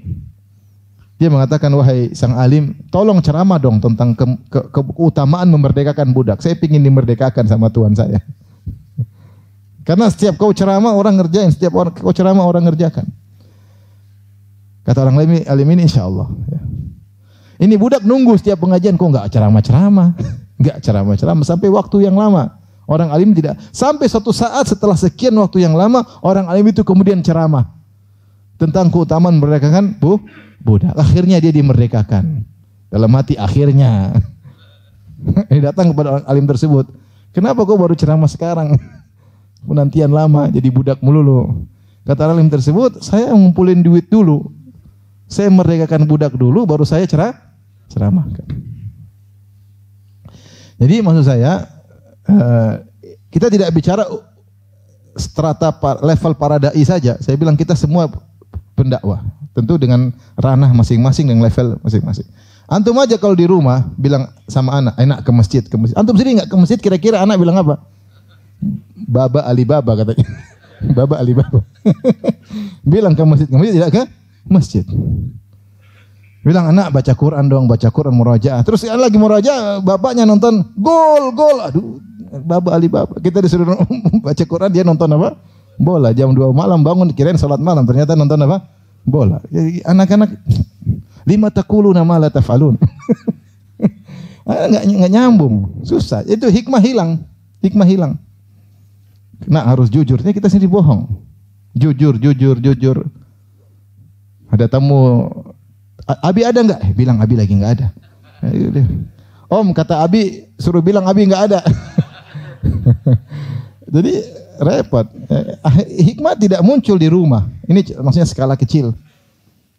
Dia mengatakan, wahai sang alim, tolong ceramah dong tentang keutamaan memerdekakan budak. Saya ingin dimerdekakan sama Tuhan saya. Karena setiap kau ceramah orang ngerjain, ngerjakan. Kata orang alim ini, insya Allah. Ya. Ini budak nunggu setiap pengajian, kok nggak ceramah-ceramah. Sampai waktu yang lama. Orang alim tidak. Sampai suatu saat setelah sekian waktu yang lama, orang alim itu kemudian ceramah tentang keutamaan memerdekakan budak. Akhirnya dia dimerdekakan. Dalam hati akhirnya. Ini datang kepada orang alim tersebut. Kenapa kau baru ceramah sekarang? Penantian lama, jadi budak melulu. Kata alim tersebut, saya ngumpulin duit dulu. Saya merdekakan budak dulu, baru saya ceramahkan. Jadi maksud saya, kita tidak bicara strata level para dai saja. Saya bilang kita semua pendakwah, tentu dengan ranah masing-masing dan level masing-masing. Antum aja kalau di rumah bilang sama anak, enak ke masjid. Antum sendiri nggak ke masjid, kira-kira anak bilang apa? Baba Alibaba katanya. Baba Alibaba. Bilang ke masjid tidak ke masjid. Bilang anak baca Quran murojaah. Terus lagi murojaah, bapaknya nonton gol. Aduh, Baba Alibaba. Kita disuruh baca Quran, dia nonton apa? Bola. Jam 2 malam bangun kirain salat malam, ternyata nonton apa? Bola. Jadi anak-anak lima taquluna ma la taf'alun. Enggak nyambung. Susah. Itu hikmah hilang. Nah, harus jujur. Ini kita sendiri bohong. Jujur. Ada tamu, Abi ada enggak? Bilang Abi lagi enggak ada. Om kata Abi, suruh bilang Abi enggak ada. Jadi repot. Hikmah tidak muncul di rumah. Ini maksudnya skala kecil.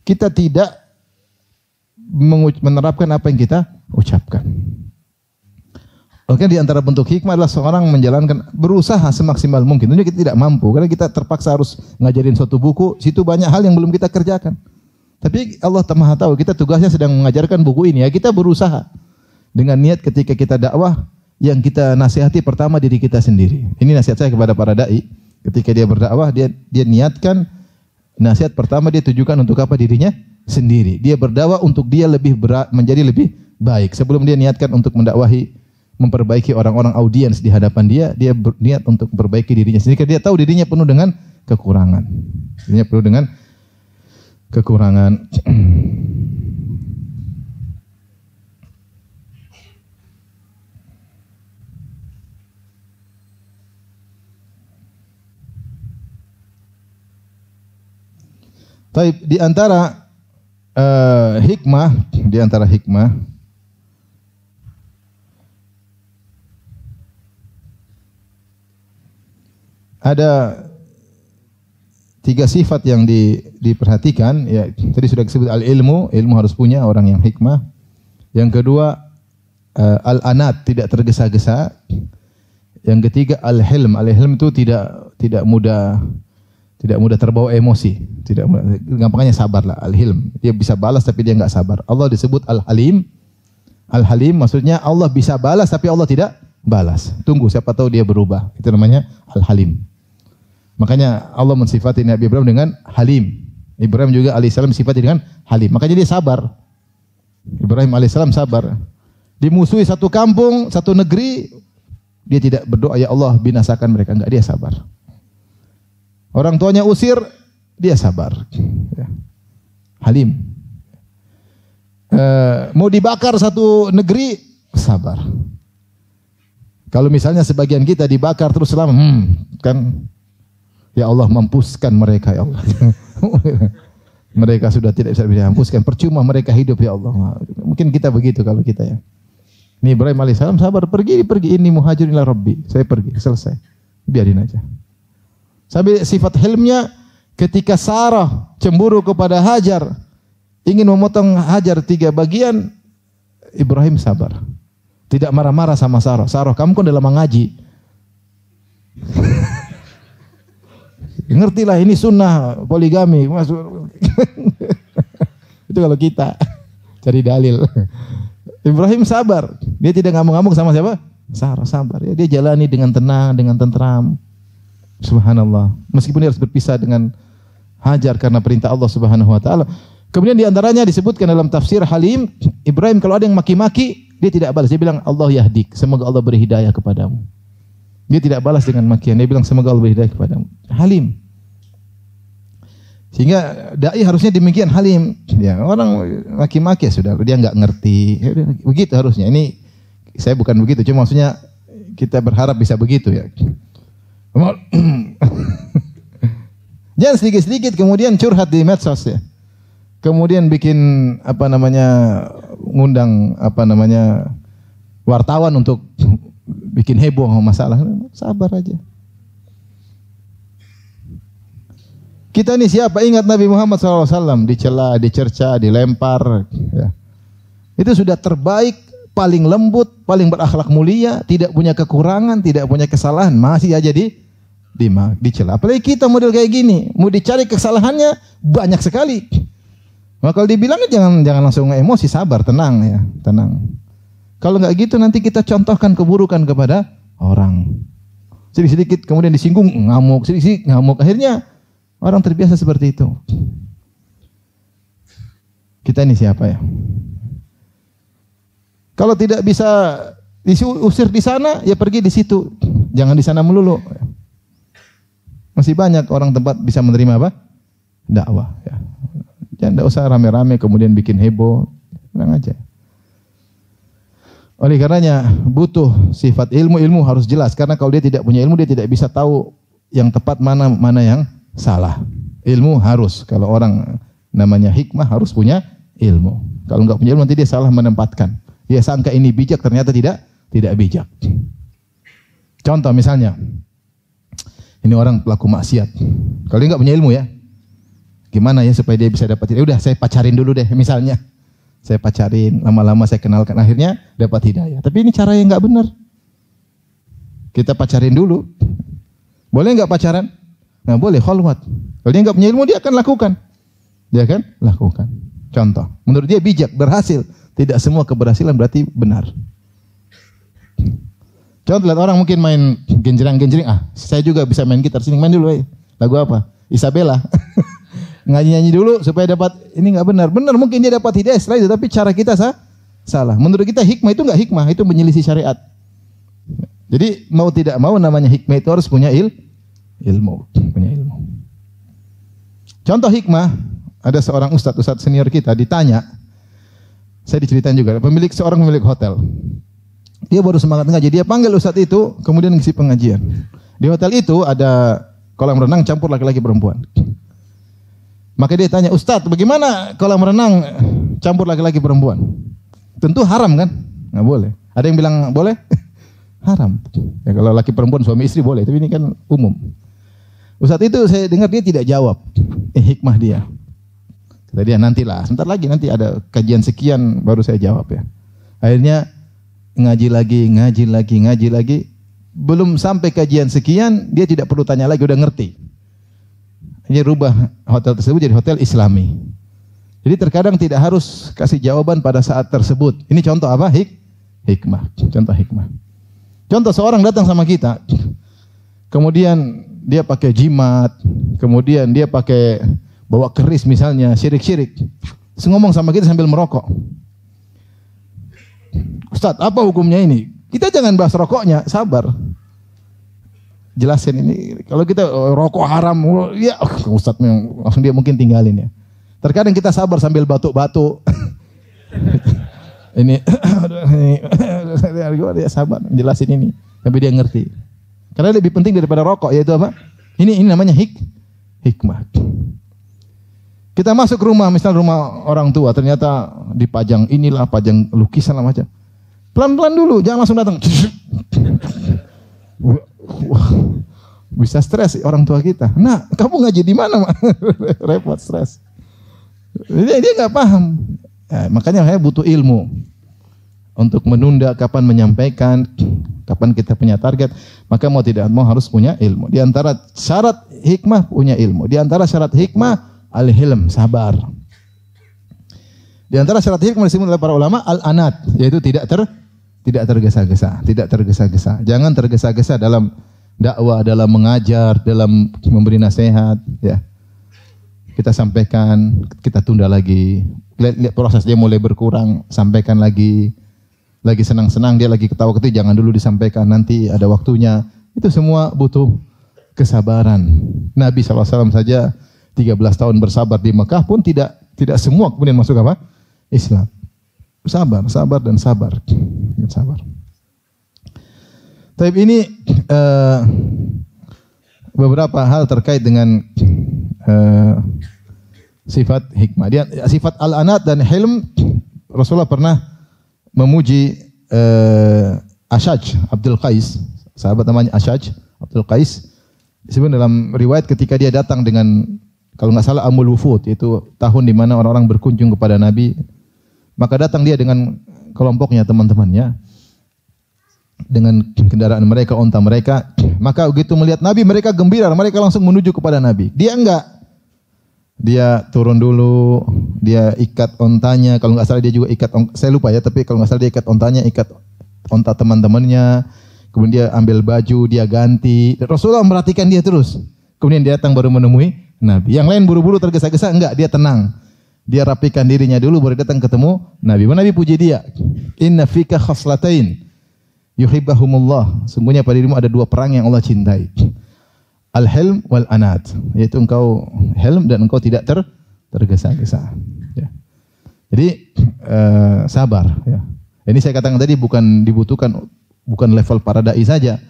Kita tidak menerapkan apa yang kita ucapkan. Oke, di antara bentuk hikmah adalah seorang menjalankan, berusaha semaksimal mungkin. Tentunya kita tidak mampu karena kita terpaksa harus ngajarin suatu buku, situ banyak hal yang belum kita kerjakan. Tapi Allah Maha tahu, kita tugasnya sedang mengajarkan buku ini ya, kita berusaha dengan niat ketika kita dakwah yang kita nasihati pertama diri kita sendiri. Ini nasihat saya kepada para dai. Ketika dia berdakwah, dia niatkan nasihat pertama dia tujukan untuk apa? Dirinya sendiri. Dia berdakwah untuk dia menjadi lebih baik. Sebelum dia niatkan untuk mendakwahi, memperbaiki orang-orang audiens di hadapan dia berniat untuk memperbaiki dirinya sendiri. Karena dia tahu dirinya penuh dengan kekurangan. Dirinya penuh dengan kekurangan. Taib, di antara hikmah ada 3 sifat yang diperhatikan. Ya, tadi sudah disebut ilmu harus punya orang yang hikmah. Yang kedua al-anat, tidak tergesa-gesa. Yang ketiga al-hilm itu tidak mudah terbawa emosi, gampangnya sabar lah, al-hilm. Dia bisa balas tapi dia enggak sabar. Allah disebut al-halim. Al-halim maksudnya Allah bisa balas tapi Allah tidak balas. Tunggu, siapa tahu dia berubah. Itu namanya al-halim. Makanya Allah mensifati Nabi Ibrahim dengan halim. Ibrahim juga alaihissalam sifati dengan halim. Makanya dia sabar. Ibrahim alaihissalam sabar. Dimusuhi satu kampung, satu negeri, dia tidak berdoa ya Allah binasakan mereka, enggak, dia sabar. Orang tuanya usir, dia sabar. Halim. Mau dibakar satu negeri, sabar. Kalau misalnya sebagian kita dibakar terus selama, kan, ya Allah mampuskan mereka ya Allah. Mereka sudah tidak bisa dihampuskan, percuma mereka hidup ya Allah. Mungkin kita begitu kalau kita ya. Ini Ibrahim alaihissalam sabar, pergi ini muhajirin ila Rabbi. Saya pergi, selesai. Biarin aja. Sampai sifat hilmnya ketika Sarah cemburu kepada Hajar, ingin memotong Hajar 3 bagian, Ibrahim sabar. Tidak marah-marah sama Sarah. Sarah, kamu kan udah lama ngaji. Ngertilah ini sunnah poligami. Itu kalau kita cari dalil. Ibrahim sabar. Dia tidak ngamuk-ngamuk sama siapa? Sarah sabar. Ya, dia jalani dengan tenang, dengan tentram. Subhanallah. Meskipun dia harus berpisah dengan Hajar karena perintah Allah Subhanahu wa taala. Kemudian di antaranya disebutkan dalam tafsir Halim, Ibrahim kalau ada yang maki-maki, dia tidak balas. Dia bilang Allah yahdik, semoga Allah beri hidayah kepadamu. Dia tidak balas dengan makian. Dia bilang semoga Allah beri hidayah kepadamu. Halim. Sehingga dai harusnya demikian, halim. Ya, orang maki-maki ya sudah, dia enggak ngerti. Begitu harusnya. Ini saya bukan begitu, cuma maksudnya kita berharap bisa begitu ya. Jangan sedikit-sedikit kemudian curhat di medsos ya. Kemudian bikin ngundang wartawan untuk bikin heboh masalah. Sabar aja. Kita ini siapa? Ingat Nabi Muhammad SAW dicela, dicerca, dilempar. Ya. Itu sudah terbaik, paling lembut, paling berakhlak mulia, tidak punya kekurangan, tidak punya kesalahan, masih aja dicela. Apalagi kita model kayak gini, mau dicari kesalahannya banyak sekali. Maka kalau dibilangnya jangan langsung emosi, sabar, tenang ya, tenang. Kalau nggak gitu nanti kita contohkan keburukan kepada orang. Sedikit-sedikit kemudian disinggung, ngamuk, sedikit-sedikit ngamuk. Akhirnya orang terbiasa seperti itu. Kita ini siapa ya? Kalau tidak bisa diusir di sana, ya pergi di situ. Jangan di sana melulu. Masih banyak orang tempat bisa menerima apa? Dakwah. Ya. Jangan tidak usah rame-rame kemudian bikin heboh. Tenang aja. Oleh karenanya butuh sifat ilmu harus jelas. Karena kalau dia tidak punya ilmu, dia tidak bisa tahu yang tepat mana yang salah. Ilmu harus. Kalau orang namanya hikmah harus punya ilmu. Kalau enggak punya ilmu nanti dia salah menempatkan. Dia sangka ini bijak ternyata tidak bijak. Contoh misalnya, ini orang pelaku maksiat. Kalau dia nggak punya ilmu ya, gimana ya supaya dia bisa dapat hidayah? Udah saya pacarin dulu deh misalnya. Saya pacarin, lama-lama saya kenalkan, akhirnya dapat hidayah. Tapi ini cara yang nggak benar. Kita pacarin dulu. Boleh nggak pacaran? Nggak boleh, khalwat. Kalau dia nggak punya ilmu, dia akan lakukan. Dia akan lakukan. Contoh, menurut dia bijak, berhasil. Tidak semua keberhasilan berarti benar. Contoh, lihat orang mungkin main genjreng-genjreng. Saya juga bisa main gitar. Sini main dulu. Lagu apa? Isabella. Nyanyi-nyanyi dulu supaya dapat, ini nggak benar. Benar mungkin dia dapat hidayah setelah itu, tapi cara kita salah. Menurut kita hikmah itu nggak hikmah, itu menyelisih syariat. Jadi mau tidak mau namanya hikmah itu harus punya ilmu. Punya ilmu. Contoh hikmah, ada seorang ustadz senior kita ditanya, saya diceritain juga, seorang pemilik hotel. Dia baru semangat ngaji, dia panggil ustadz itu, kemudian ngisi pengajian. Di hotel itu ada kolam renang campur laki-laki perempuan. Maka dia tanya, Ustadz, bagaimana kolam renang campur laki-laki perempuan? Tentu haram kan? Nggak boleh. Ada yang bilang boleh? Haram. Ya, kalau laki perempuan suami istri boleh, tapi ini kan umum. Ustadz itu saya dengar dia tidak jawab. Hikmah dia. Kata dia, nantilah, sebentar lagi nanti ada kajian sekian baru saya jawab ya. Akhirnya ngaji lagi. Belum sampai kajian sekian, dia tidak perlu tanya lagi, udah ngerti. Dia rubah hotel tersebut jadi hotel Islami. Jadi terkadang tidak harus kasih jawaban pada saat tersebut. Ini contoh apa? Hikmah. Contoh hikmah. Contoh seorang datang sama kita, kemudian dia pakai jimat, kemudian dia pakai bawa keris misalnya, syirik-syirik. Terus ngomong sama kita sambil merokok. Ustadz, apa hukumnya ini? Kita jangan bahas rokoknya, sabar. Jelasin ini, kalau kita rokok haram, ya Ustadz langsung dia mungkin tinggalin ya. Terkadang kita sabar sambil batuk-batuk. Ini dia sabar jelasin ini sampai dia ngerti. Karena lebih penting daripada rokok yaitu apa? Ini namanya hikmah. Kita masuk rumah, misal rumah orang tua, ternyata dipajang inilah, pajang lukisan lah macam. Pelan-pelan dulu, jangan langsung datang. Wah, bisa stres orang tua kita. Nah, kamu ngaji di mana, Mak? Repot, stres. Dia nggak paham. Ya, makanya saya butuh ilmu untuk menunda kapan menyampaikan, kapan kita punya target. Maka mau tidak mau harus punya ilmu. Di antara syarat hikmah punya ilmu. Di antara syarat hikmah al-hilm, sabar. Di antara syarat hikmah disebut oleh para ulama al-anat, yaitu tidak tergesa-gesa, tidak tergesa-gesa. Jangan tergesa-gesa dalam dakwah, dalam mengajar, dalam memberi nasihat, ya. Kita sampaikan, kita tunda lagi. Lihat proses dia mulai berkurang, sampaikan lagi. Lagi senang-senang, dia lagi ketawa-ketawa, jangan dulu disampaikan, nanti ada waktunya. Itu semua butuh kesabaran. Nabi SAW saja 13 tahun bersabar di Mekah pun tidak semua kemudian masuk apa? Islam. Sabar dan sabar. Sabar. Tapi ini beberapa hal terkait dengan sifat hikmah. Dia sifat al-anat dan hilm. Rasulullah pernah memuji Ashaj Abdul Qais, sahabat namanya Ashaj Abdul Qais. Disebut dalam riwayat ketika dia datang dengan, kalau nggak salah, Amul Wufud, itu tahun di mana orang-orang berkunjung kepada Nabi. Maka datang dia dengan kelompoknya, teman-temannya, dengan kendaraan mereka, onta mereka. Maka begitu melihat Nabi, mereka gembira, mereka langsung menuju kepada Nabi. Dia enggak. Dia turun dulu, dia ikat ontanya, kalau nggak salah dia juga ikat, saya lupa ya, tapi kalau nggak salah dia ikat ontanya, ikat onta teman-temannya, kemudian dia ambil baju, dia ganti. Rasulullah memperhatikan dia terus. Kemudian dia datang baru menemui Nabi. Yang lain buru-buru tergesa-gesa, enggak, dia tenang. Dia rapikan dirinya dulu baru datang ketemu Nabi. Nabi puji dia. Inna fika khaslatain yuhibbahumullah. Sungguhnya pada dirimu ada dua perang yang Allah cintai. Al-hilm wal anat, yaitu engkau hilm dan engkau tidak tergesa-gesa. Ya. Jadi sabar. Ya. Ini saya katakan tadi bukan dibutuhkan, bukan level para dai saja,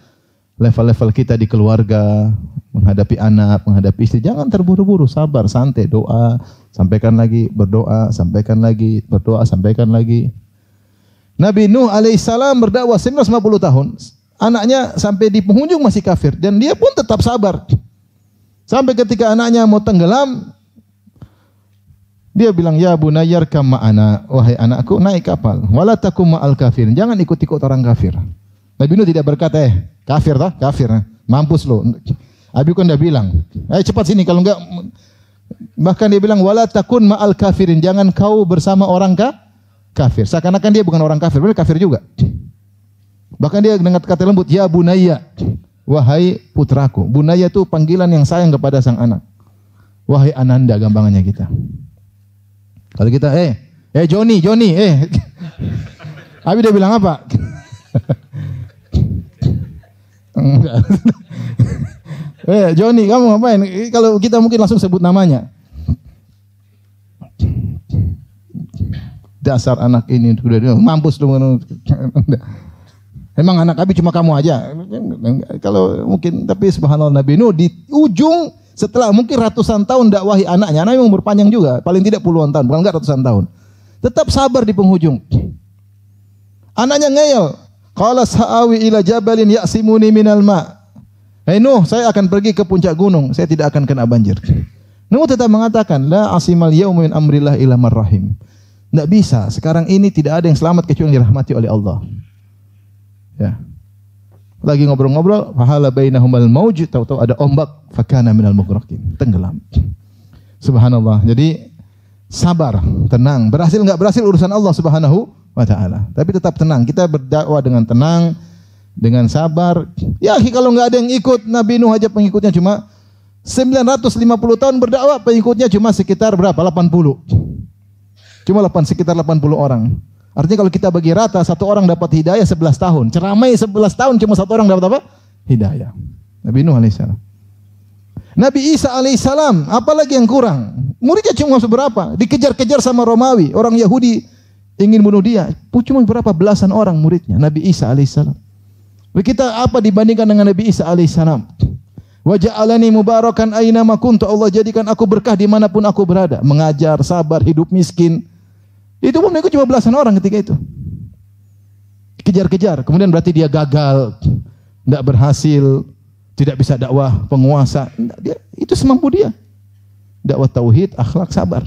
level-level kita di keluarga, menghadapi anak, menghadapi istri, jangan terburu-buru, sabar, santai, doa, sampaikan lagi, berdoa, sampaikan lagi, berdoa, sampaikan lagi. Nabi Nuh alaihissalam berdakwah 950 tahun. anaknya sampai di penghujung masih kafir dan dia pun tetap sabar. Sampai ketika anaknya mau tenggelam, dia bilang, "Ya bunayyar kam ma'ana, wahai anakku, naik kapal. Wala takum ma'al kafirin, jangan ikut-ikut orang kafir." Nabi Nuh tidak berkata, kafir tah? Kafir. Mampus lo. Abi kan udah bilang, cepat sini kalau enggak. Bahkan dia bilang, "Wala takun ma'al kafirin, jangan kau bersama orang kafir." Seakan-akan dia bukan orang kafir, benar kafir juga. Bahkan dia dengan kata lembut, "Ya bunayya, wahai putraku." Bunayya itu panggilan yang sayang kepada sang anak. Wahai ananda, gampangannya kita. Kalau kita, Johnny, Abi dia bilang apa? Johnny, kamu ngapain? Kalau kita mungkin langsung sebut namanya. Dasar anak ini udah mampus lu. Emang anak Abi cuma kamu aja? Kalau mungkin, tapi subhanallah Nabi Nuh di ujung setelah mungkin ratusan tahun dakwahi anaknya, anaknya memang berpanjang juga, paling tidak puluhan tahun, bukan enggak ratusan tahun. Tetap sabar di penghujung. Anaknya ngeyel. Qala sa'awi ila jabalin ya'simuni minal ma'. Nuh, saya akan pergi ke puncak gunung, saya tidak akan kena banjir. Nuh tetap mengatakan, la asimal yauma min amrillah illa marrahim. Enggak bisa, sekarang ini tidak ada yang selamat kecuali yang dirahmati oleh Allah. Ya. Lagi ngobrol-ngobrol, fahala bainahumal mauj, tahu-tahu ada ombak, fakana minal mughraqin, tenggelam. Subhanallah. Jadi sabar, tenang. Berhasil enggak berhasil urusan Allah Subhanahu wa taala. Tapi tetap tenang. Kita berdakwah dengan tenang, dengan sabar. Ya, kalau enggak ada yang ikut, Nabi Nuh aja pengikutnya cuma 950 tahun berdakwah, pengikutnya cuma sekitar berapa? 80. Cuma sekitar 80 orang. Artinya kalau kita bagi rata, satu orang dapat hidayah 11 tahun. Ceramai 11 tahun cuma satu orang dapat apa? Hidayah. Nabi Nuh alaihissalam. Nabi Isa alaihissalam, apalagi yang kurang? Muridnya cuma seberapa? Dikejar-kejar sama Romawi, orang Yahudi ingin bunuh dia. Cuma berapa belasan orang muridnya, Nabi Isa alaihissalam. Kita apa dibandingkan dengan Nabi Isa alaihissalam? Wa ja'alani mubarakan aina ma kuntu, Allah jadikan aku berkah dimanapun aku berada. Mengajar, sabar, hidup miskin. Itu pun mereka cuma belasan orang ketika itu. Kejar-kejar, kemudian berarti dia gagal, tidak berhasil, tidak bisa dakwah penguasa. Itu semampu dia. Dakwah tauhid, akhlak, sabar.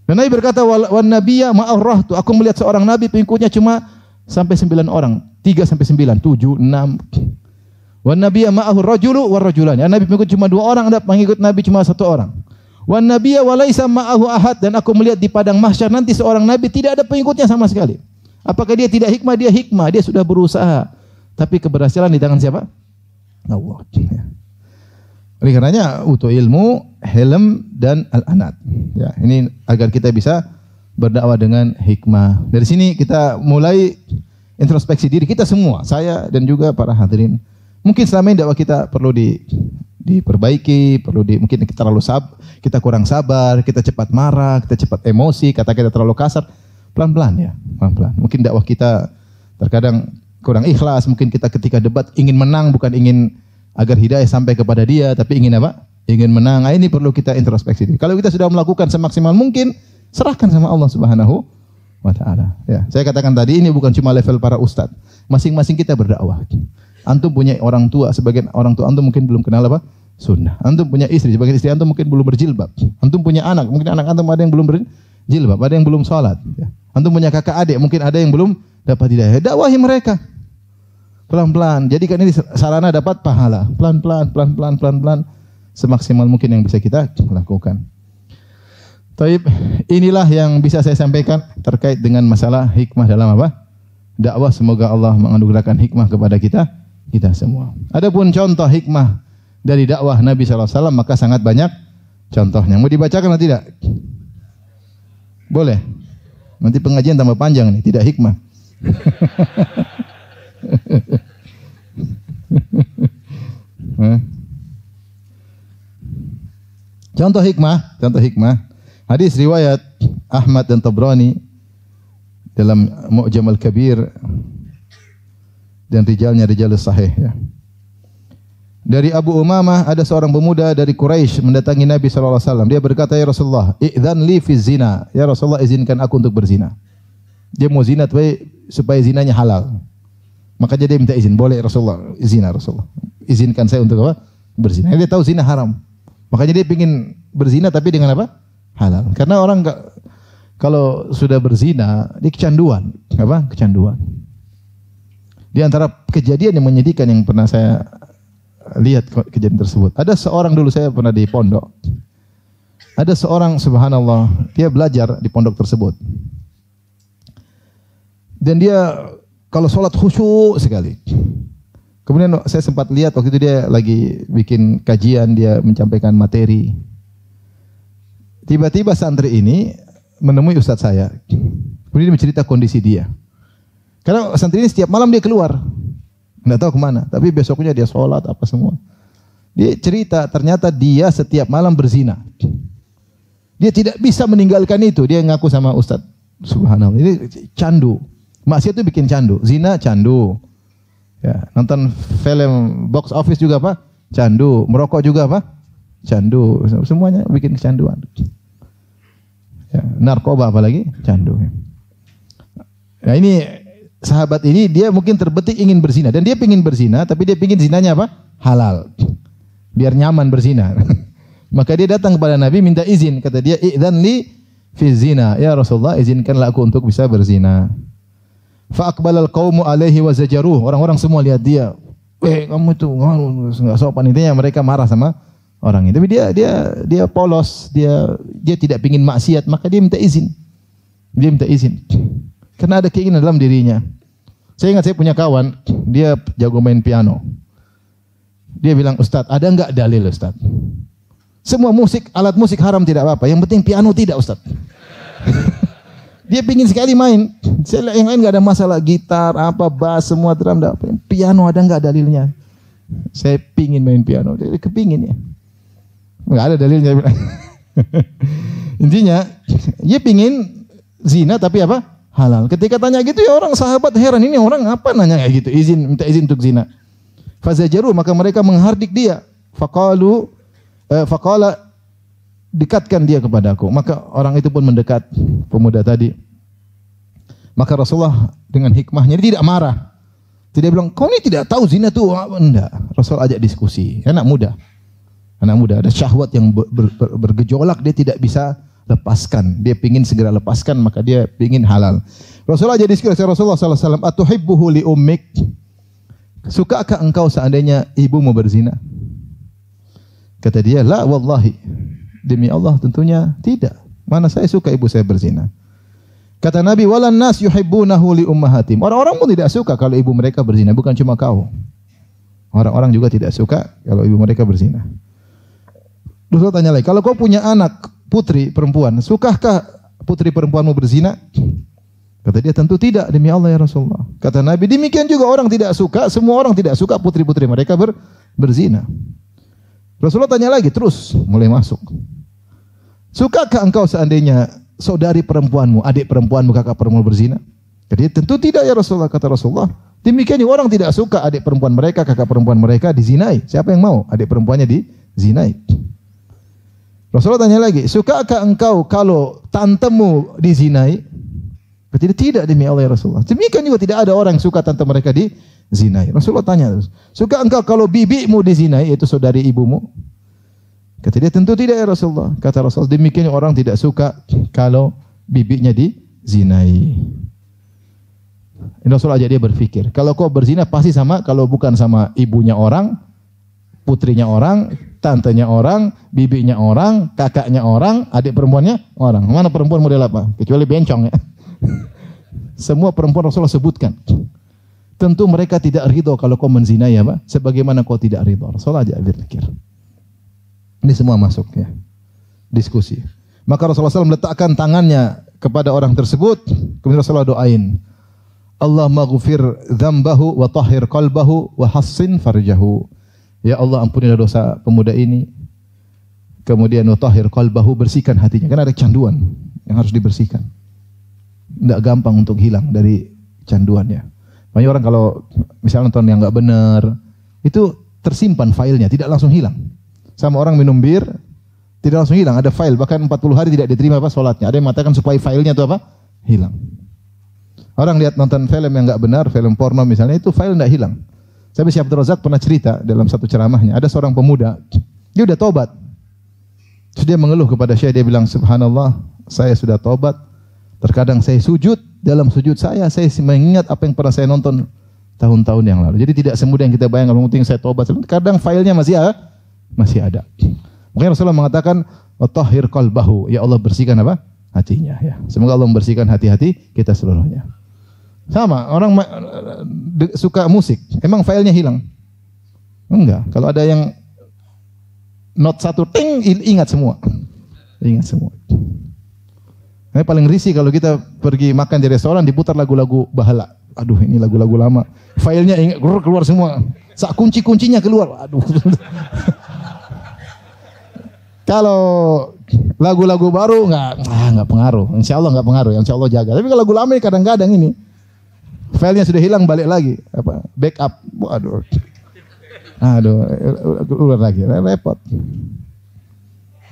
Dan Nabi berkata, wan nabiyya ma'arrahtu, aku melihat seorang nabi pengikutnya cuma sampai 9 orang, 3 sampai 9, 7, 6. Wan nabiyya ma'ahu rajulu war rajulani. Nabi pengikut cuma 2 orang, ada pengikut Nabi cuma 1 orang. Wan nabiyya wa laisa ma'ahu ahad, dan aku melihat di padang mahsyar nanti seorang nabi tidak ada pengikutnya sama sekali. Apakah dia tidak hikmah? Dia hikmah, dia sudah berusaha. Tapi keberhasilan di tangan siapa? Allah. Oleh karenanya utuh ilmu, hilm dan al-anat. Ya, ini agar kita bisa berdakwah dengan hikmah. Dari sini kita mulai introspeksi diri kita semua, saya dan juga para hadirin. Mungkin selama ini dakwah kita perlu diperbaiki, mungkin kita kita kurang sabar, kita cepat marah, kita cepat emosi, kata kita terlalu kasar. Pelan-pelan ya, pelan-pelan. Mungkin dakwah kita terkadang kurang ikhlas, mungkin kita ketika debat ingin menang, bukan ingin agar hidayah sampai kepada dia, tapi ingin apa? Ingin menang. Nah, ini perlu kita introspeksi diri. Kalau kita sudah melakukan semaksimal mungkin, serahkan sama Allah Subhanahu wa taala. Ya, saya katakan tadi ini bukan cuma level para ustaz. Masing-masing kita berdakwah. Antum punya orang tua, sebagian orang tua antum mungkin belum kenal apa? Sunnah. Antum punya istri, sebagian istri antum mungkin belum berjilbab. Antum punya anak, mungkin anak antum ada yang belum berjilbab, ada yang belum salat. Ya. Antum punya kakak adik, mungkin ada yang belum dapat hidayah. Dakwahi mereka. Pelan-pelan. Jadikan ini sarana dapat pahala. Pelan-pelan, semaksimal mungkin yang bisa kita lakukan. Taib, inilah yang bisa saya sampaikan terkait dengan masalah hikmah dalam apa? Dakwah. Semoga Allah menganugerahkan hikmah kepada kita semua. Adapun contoh hikmah dari dakwah Nabi SAW, maka sangat banyak contohnya. Mau dibacakan atau tidak? Boleh. Nanti pengajian tambah panjang nih, tidak hikmah. Contoh hikmah. Hadis riwayat Ahmad dan Tabrani dalam Mu'jam al-Kabir dan rijalnya rijalus sahih ya. Dari Abu Umamah, ada seorang pemuda dari Quraisy mendatangi Nabi sallallahu alaihi wasallam. Dia berkata, "Ya Rasulullah, idzan li fi zina." Ya Rasulullah, izinkan aku untuk berzina. Dia mau zina supaya zinanya halal. Maka dia minta izin, boleh Rasulullah, zina Rasulullah. Izinkan saya untuk apa? Berzina. Dia tahu zina haram. Makanya dia ingin berzina tapi dengan apa? Halal. Karena orang kalau sudah berzina, dia kecanduan. Apa? Kecanduan. Di antara kejadian yang menyedihkan yang pernah saya lihat kejadian tersebut. Ada seorang dulu saya pernah di pondok. Ada seorang subhanallah, dia belajar di pondok tersebut. Dan dia kalau sholat khusyuk sekali. Kemudian saya sempat lihat waktu itu dia lagi bikin kajian, dia menyampaikan materi. Tiba-tiba santri ini menemui ustadz saya. Kemudian dia mencerita kondisi dia. Karena santri ini setiap malam dia keluar. Nggak tahu kemana. Tapi besoknya dia sholat apa semua. Dia cerita ternyata dia setiap malam berzina. Dia tidak bisa meninggalkan itu. Dia ngaku sama ustadz. Subhanallah. Ini candu. Maksiat itu bikin candu. Zina candu. Ya, nonton film box office juga apa? Candu. Merokok juga apa? Candu. Semuanya bikin kecanduan. Ya, narkoba apalagi? Candu. Nah ini sahabat ini dia mungkin terbetik ingin berzina. Dan dia ingin berzina tapi dia ingin zinanya apa? Halal. Biar nyaman berzina. Maka dia datang kepada Nabi minta izin. Kata dia, "Idzan li fi zina." Ya Rasulullah, izinkanlah aku untuk bisa berzina. Fa aqbalal qaumu alaihi wa zajaruh. Orang-orang semua lihat dia. Kamu itu enggak sopan, intinya mereka marah sama orang ini. Tapi dia polos, dia tidak ingin maksiat, maka dia minta izin. Dia minta izin. Karena ada keinginan dalam dirinya. Saya ingat saya punya kawan, dia jago main piano. Dia bilang, "Ustaz, ada enggak dalil, Ustaz? Semua musik, alat musik haram tidak apa-apa, yang penting piano tidak, Ustaz." Dia pingin sekali main. Yang lain enggak ada masalah, gitar, apa, bass, semua drum, piano ada enggak dalilnya? Saya pingin main piano. Dia kepingin ya. Enggak ada dalilnya. Intinya, dia pingin zina tapi apa? Halal. Ketika tanya gitu ya orang sahabat heran, ini orang apa nanya kayak gitu? Minta izin untuk zina. Fazajaru, maka mereka menghardik dia. Faqala dekatkan dia kepadaku. Maka orang itu pun mendekat, pemuda tadi. Maka Rasulullah dengan hikmahnya dia tidak marah. Tidak bilang, "Kau ini tidak tahu zina itu." Enggak. Rasul ajak diskusi. Anak muda ada syahwat yang bergejolak, dia tidak bisa lepaskan. Dia pingin segera lepaskan, maka dia pingin halal. Rasulullah ajak diskusi. Rasulullah sallallahu alaihi wasallam, "Atuhibbuhu li ummik?" Sukakah engkau seandainya ibumu berzina? Kata dia, "La wallahi." Demi Allah tentunya tidak. Mana saya suka ibu saya berzina. Kata Nabi, "Walan nas yuhibbunahu li ummahatim." Orang-orang pun tidak suka kalau ibu mereka berzina, bukan cuma kau. Orang-orang juga tidak suka kalau ibu mereka berzina. Rasul tanya lagi, "Kalau kau punya anak putri perempuan, sukakah putri perempuanmu berzina?" Kata dia, "Tentu tidak, demi Allah ya Rasulullah." Kata Nabi, "Demikian juga orang tidak suka, semua orang tidak suka putri-putri mereka berzina." Rasulullah tanya lagi, terus mulai masuk. "Sukakah engkau seandainya saudari perempuanmu, adik perempuanmu, kakak perempuanmu berzina?" Kata dia, "Tentu tidak ya Rasulullah." Kata Rasulullah, "Demikian juga orang tidak suka adik perempuan mereka, kakak perempuan mereka dizinai. Siapa yang mau adik perempuannya dizinai?" Rasulullah tanya lagi, "Sukakah engkau kalau tantemu dizinai?" Kata dia, "Tidak demi Allah ya Rasulullah." Demikian juga tidak ada orang yang suka tante mereka dizinai. Rasulullah tanya, "Suka engkau kalau bibimu dizinai, yaitu saudari ibumu?" Kata dia, "Tentu tidak ya Rasulullah." Kata Rasulullah, "Demikian orang tidak suka kalau bibinya dizinai." Rasulullah aja dia berpikir, kalau kau berzina pasti sama, kalau bukan sama ibunya orang, putrinya orang, tantenya orang, bibinya orang, kakaknya orang, adik perempuannya orang. Mana perempuan model apa? Kecuali bencong ya. Semua perempuan Rasulullah sebutkan. Tentu mereka tidak ridho kalau kau menzinai apa? Sebagaimana kau tidak ridho. Rasulullah aja berpikir. Ini semua masuk ya. Diskusi. Maka Rasulullah SAW meletakkan tangannya kepada orang tersebut. Kemudian Rasulullah doain. "Allahumma ghfir dzambahu wa tahhir qalbahu wa hassin farjahu." Ya Allah, ampunilah dosa pemuda ini. Kemudian wa tahhir qalbahu, bersihkan hatinya. Karena ada kecanduan yang harus dibersihkan. Tidak gampang untuk hilang dari canduannya. Banyak orang kalau misalnya nonton yang enggak benar, itu tersimpan filenya, tidak langsung hilang. Sama orang minum bir, tidak langsung hilang, ada file, bahkan 40 hari tidak diterima apa salatnya. Ada yang mengatakan supaya filenya itu apa? Hilang. Orang lihat nonton film yang enggak benar, film porno misalnya, itu file enggak hilang. Saya Syekh Abdul Razak pernah cerita dalam satu ceramahnya, ada seorang pemuda, dia udah tobat. Terus dia mengeluh kepada Syekh, dia bilang, "Subhanallah, saya sudah tobat. Terkadang saya sujud, dalam sujud saya mengingat apa yang pernah saya nonton tahun-tahun yang lalu." Jadi tidak semudah yang kita bayangkan, penting saya tobat. Kadang filenya masih ada. Makanya Rasulullah mengatakan, "Tahhir qalbahu." Ya Allah, bersihkan apa? Hatinya, ya. Semoga Allah membersihkan hati-hati kita seluruhnya. Sama, orang suka musik, emang filenya hilang? Enggak. Kalau ada yang not satu ting, ingat semua. Ingat semua. Ini paling risih kalau kita pergi makan di restoran diputar lagu-lagu bahala. Aduh, ini lagu-lagu lama. Filenya ingat, keluar semua. Sak kunci-kuncinya keluar. Aduh. Kalau lagu-lagu baru enggak pengaruh. Insya Allah enggak pengaruh. Insya Allah jaga. Tapi kalau lagu lama kadang-kadang ini filenya sudah hilang, balik lagi. Backup. Waduh. Keluar lagi.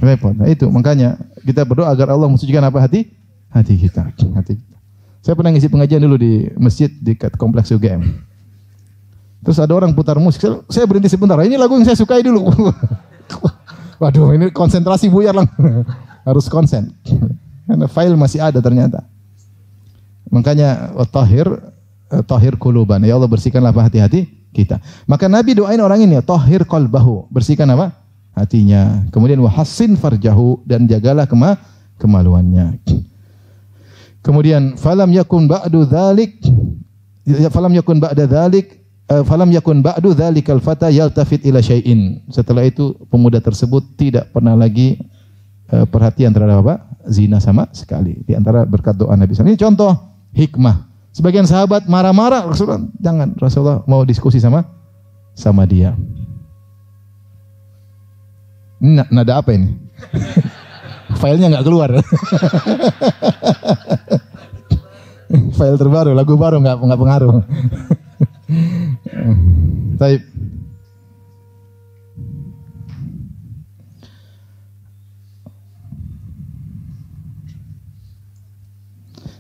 Repot. Nah, itu makanya kita berdoa agar Allah mensucikan apa? Hati kita. Saya pernah ngisi pengajian dulu di masjid dekat kompleks UGM. Terus ada orang putar musik. Saya berhenti sebentar. Ini lagu yang saya sukai dulu. Waduh, ini konsentrasi buyar lang. Harus konsen. Karena file masih ada ternyata. Makanya tahhir quluban. Ya Allah, bersihkanlah hati-hati kita. Maka Nabi doain orang ini, tahhir qalbahu, bersihkan apa? Hatinya. Kemudian wahassin farjahu, dan jagalah kemaluannya. Kemudian falam yakun ba'da dzalikal fata yaltafit ila syai'in. Setelah itu pemuda tersebut tidak pernah lagi perhatian terhadap apa? Zina sama sekali. Di antara berkat doa Nabi. Ini contoh hikmah. Sebagian sahabat marah-marah, Rasulullah mau diskusi sama dia. Nada apa ini? Filenya nggak keluar. File terbaru, lagu baru nggak pengaruh. Baik.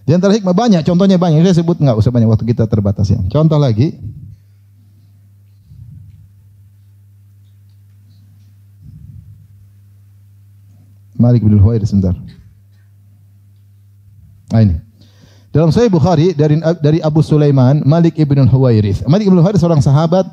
Di antara hikmah banyak, contohnya banyak. Saya sebut nggak usah banyak, waktu kita terbatas ya. Contoh lagi. Malik bin Huwairits sebentar. Ini. Dalam Sahih Bukhari dari Abu Sulaiman, Malik bin Huwairits. Malik bin Huwairits seorang sahabat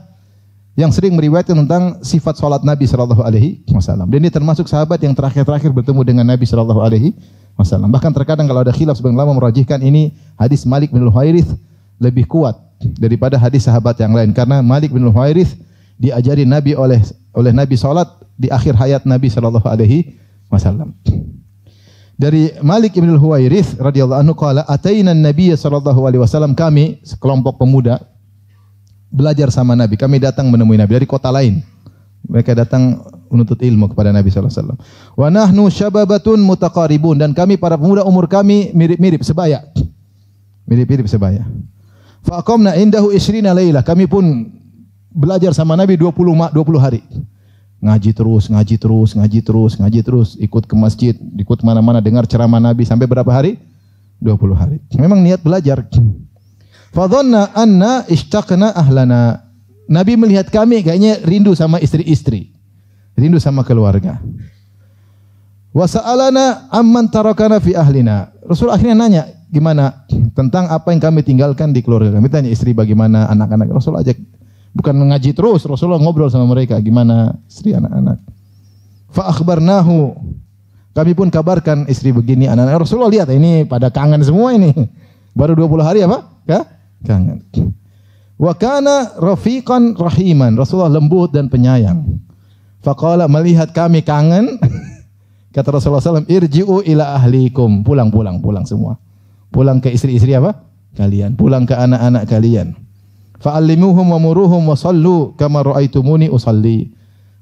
yang sering meriwayatkan tentang sifat salat Nabi sallallahu alaihi wasallam. Dan dia termasuk sahabat yang terakhir bertemu dengan Nabi sallallahu alaihi wasallam. Bahkan terkadang kalau ada khilaf, sebagian ulama merajihkan ini hadis Malik bin Huwairits lebih kuat daripada hadis sahabat yang lain, karena Malik bin Huwairits diajari Nabi oleh Nabi salat di akhir hayat Nabi sallallahu alaihi wasallam. Dari Malik bin Huwairits radhiyallahu anhu qala ataina an-nabiy sallallahu alaihi wasallam, kami sekelompok pemuda belajar sama Nabi. Kami datang menemui Nabi dari kota lain. Mereka datang menuntut ilmu kepada Nabi sallallahu alaihi wasallam. Wa nahnu syababatun mutaqaribun, dan kami para pemuda umur kami mirip-mirip sebaya. Mirip-mirip sebaya. Fa aqamna indahu 20 lailah. Kami pun belajar sama Nabi 20 hari. Ngaji terus, ikut ke masjid, ikut mana-mana, dengar ceramah Nabi sampai berapa hari? 20 hari. Memang niat belajar. Fa dhanna anna ishtaqna ahlana. Nabi melihat kami kayaknya rindu sama istri-istri. Rindu sama keluarga. Wa sa'alana amman tarakana fi ahlina. Rasul akhirnya nanya, gimana tentang apa yang kami tinggalkan di keluarga kami. Tanya istri bagaimana, anak-anak. Rasul ajak. Bukan ngaji terus, Rasulullah ngobrol sama mereka, gimana istri anak-anak. Fa akhbarnahu. Kami pun kabarkan istri begini, anak-anak. Rasulullah lihat ini pada kangen semua ini. Baru 20 hari apa? Kangen. Wa kana rafiqan rahiman. Rasulullah lembut dan penyayang. Faqala, melihat kami kangen, kata Rasulullah SAW, irji'u ila ahlikum. Pulang semua. Pulang ke istri-istri apa? Kalian. Pulang ke anak-anak kalian. Fa'allimuhum wa muruhum wa sallu kama ra'aitumuni usalli.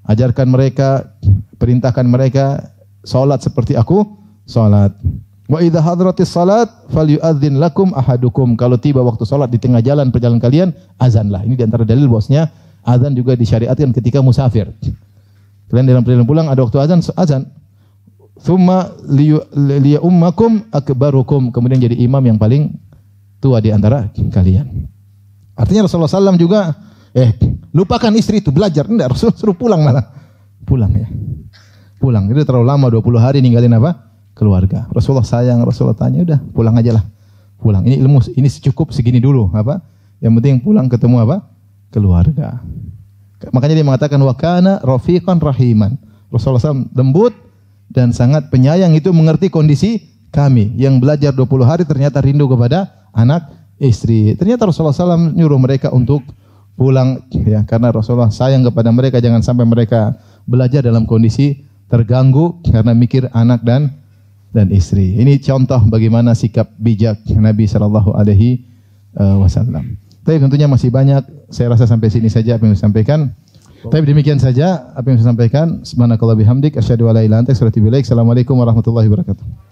Ajarkan mereka, perintahkan mereka salat seperti aku salat. Wa idza hadratis salat falyu'adzin lakum ahadukum. Kalau tiba waktu salat di tengah jalan perjalanan kalian, azanlah. Ini di antara dalil bahwasanya azan juga disyariatkan ketika musafir. Kalian dalam perjalanan pulang ada waktu azan. Tsumma liya ummakum akbarukum. Kemudian jadi imam yang paling tua di antara kalian. Artinya Rasulullah SAW juga, lupakan istri itu, belajar. Enggak, Rasul suruh pulang malah. Pulang ya. Pulang. Itu terlalu lama, 20 hari ninggalin apa? Keluarga. Rasulullah sayang, Rasulullah tanya, udah pulang aja lah. Pulang. Ini ilmu, ini cukup segini dulu. Apa? Yang penting pulang ketemu apa? Keluarga. Makanya dia mengatakan, wa kana rafiqan rahiman. Rasulullah SAW lembut dan sangat penyayang, itu mengerti kondisi kami. Yang belajar 20 hari ternyata rindu kepada anak istri. Ternyata Rasulullah SAW nyuruh mereka untuk pulang ya, karena Rasulullah sayang kepada mereka, jangan sampai mereka belajar dalam kondisi terganggu karena mikir anak dan istri. Ini contoh bagaimana sikap bijak Nabi sallallahu alaihi wasallam. Tapi tentunya masih banyak, saya rasa sampai sini saja apa yang saya sampaikan. Tapi demikian saja apa yang saya sampaikan. Subhanakallah bihamdik asyhadu an la ilaha illa anta astaghfiruka wa atubu ilaik. Assalamualaikum warahmatullahi wabarakatuh.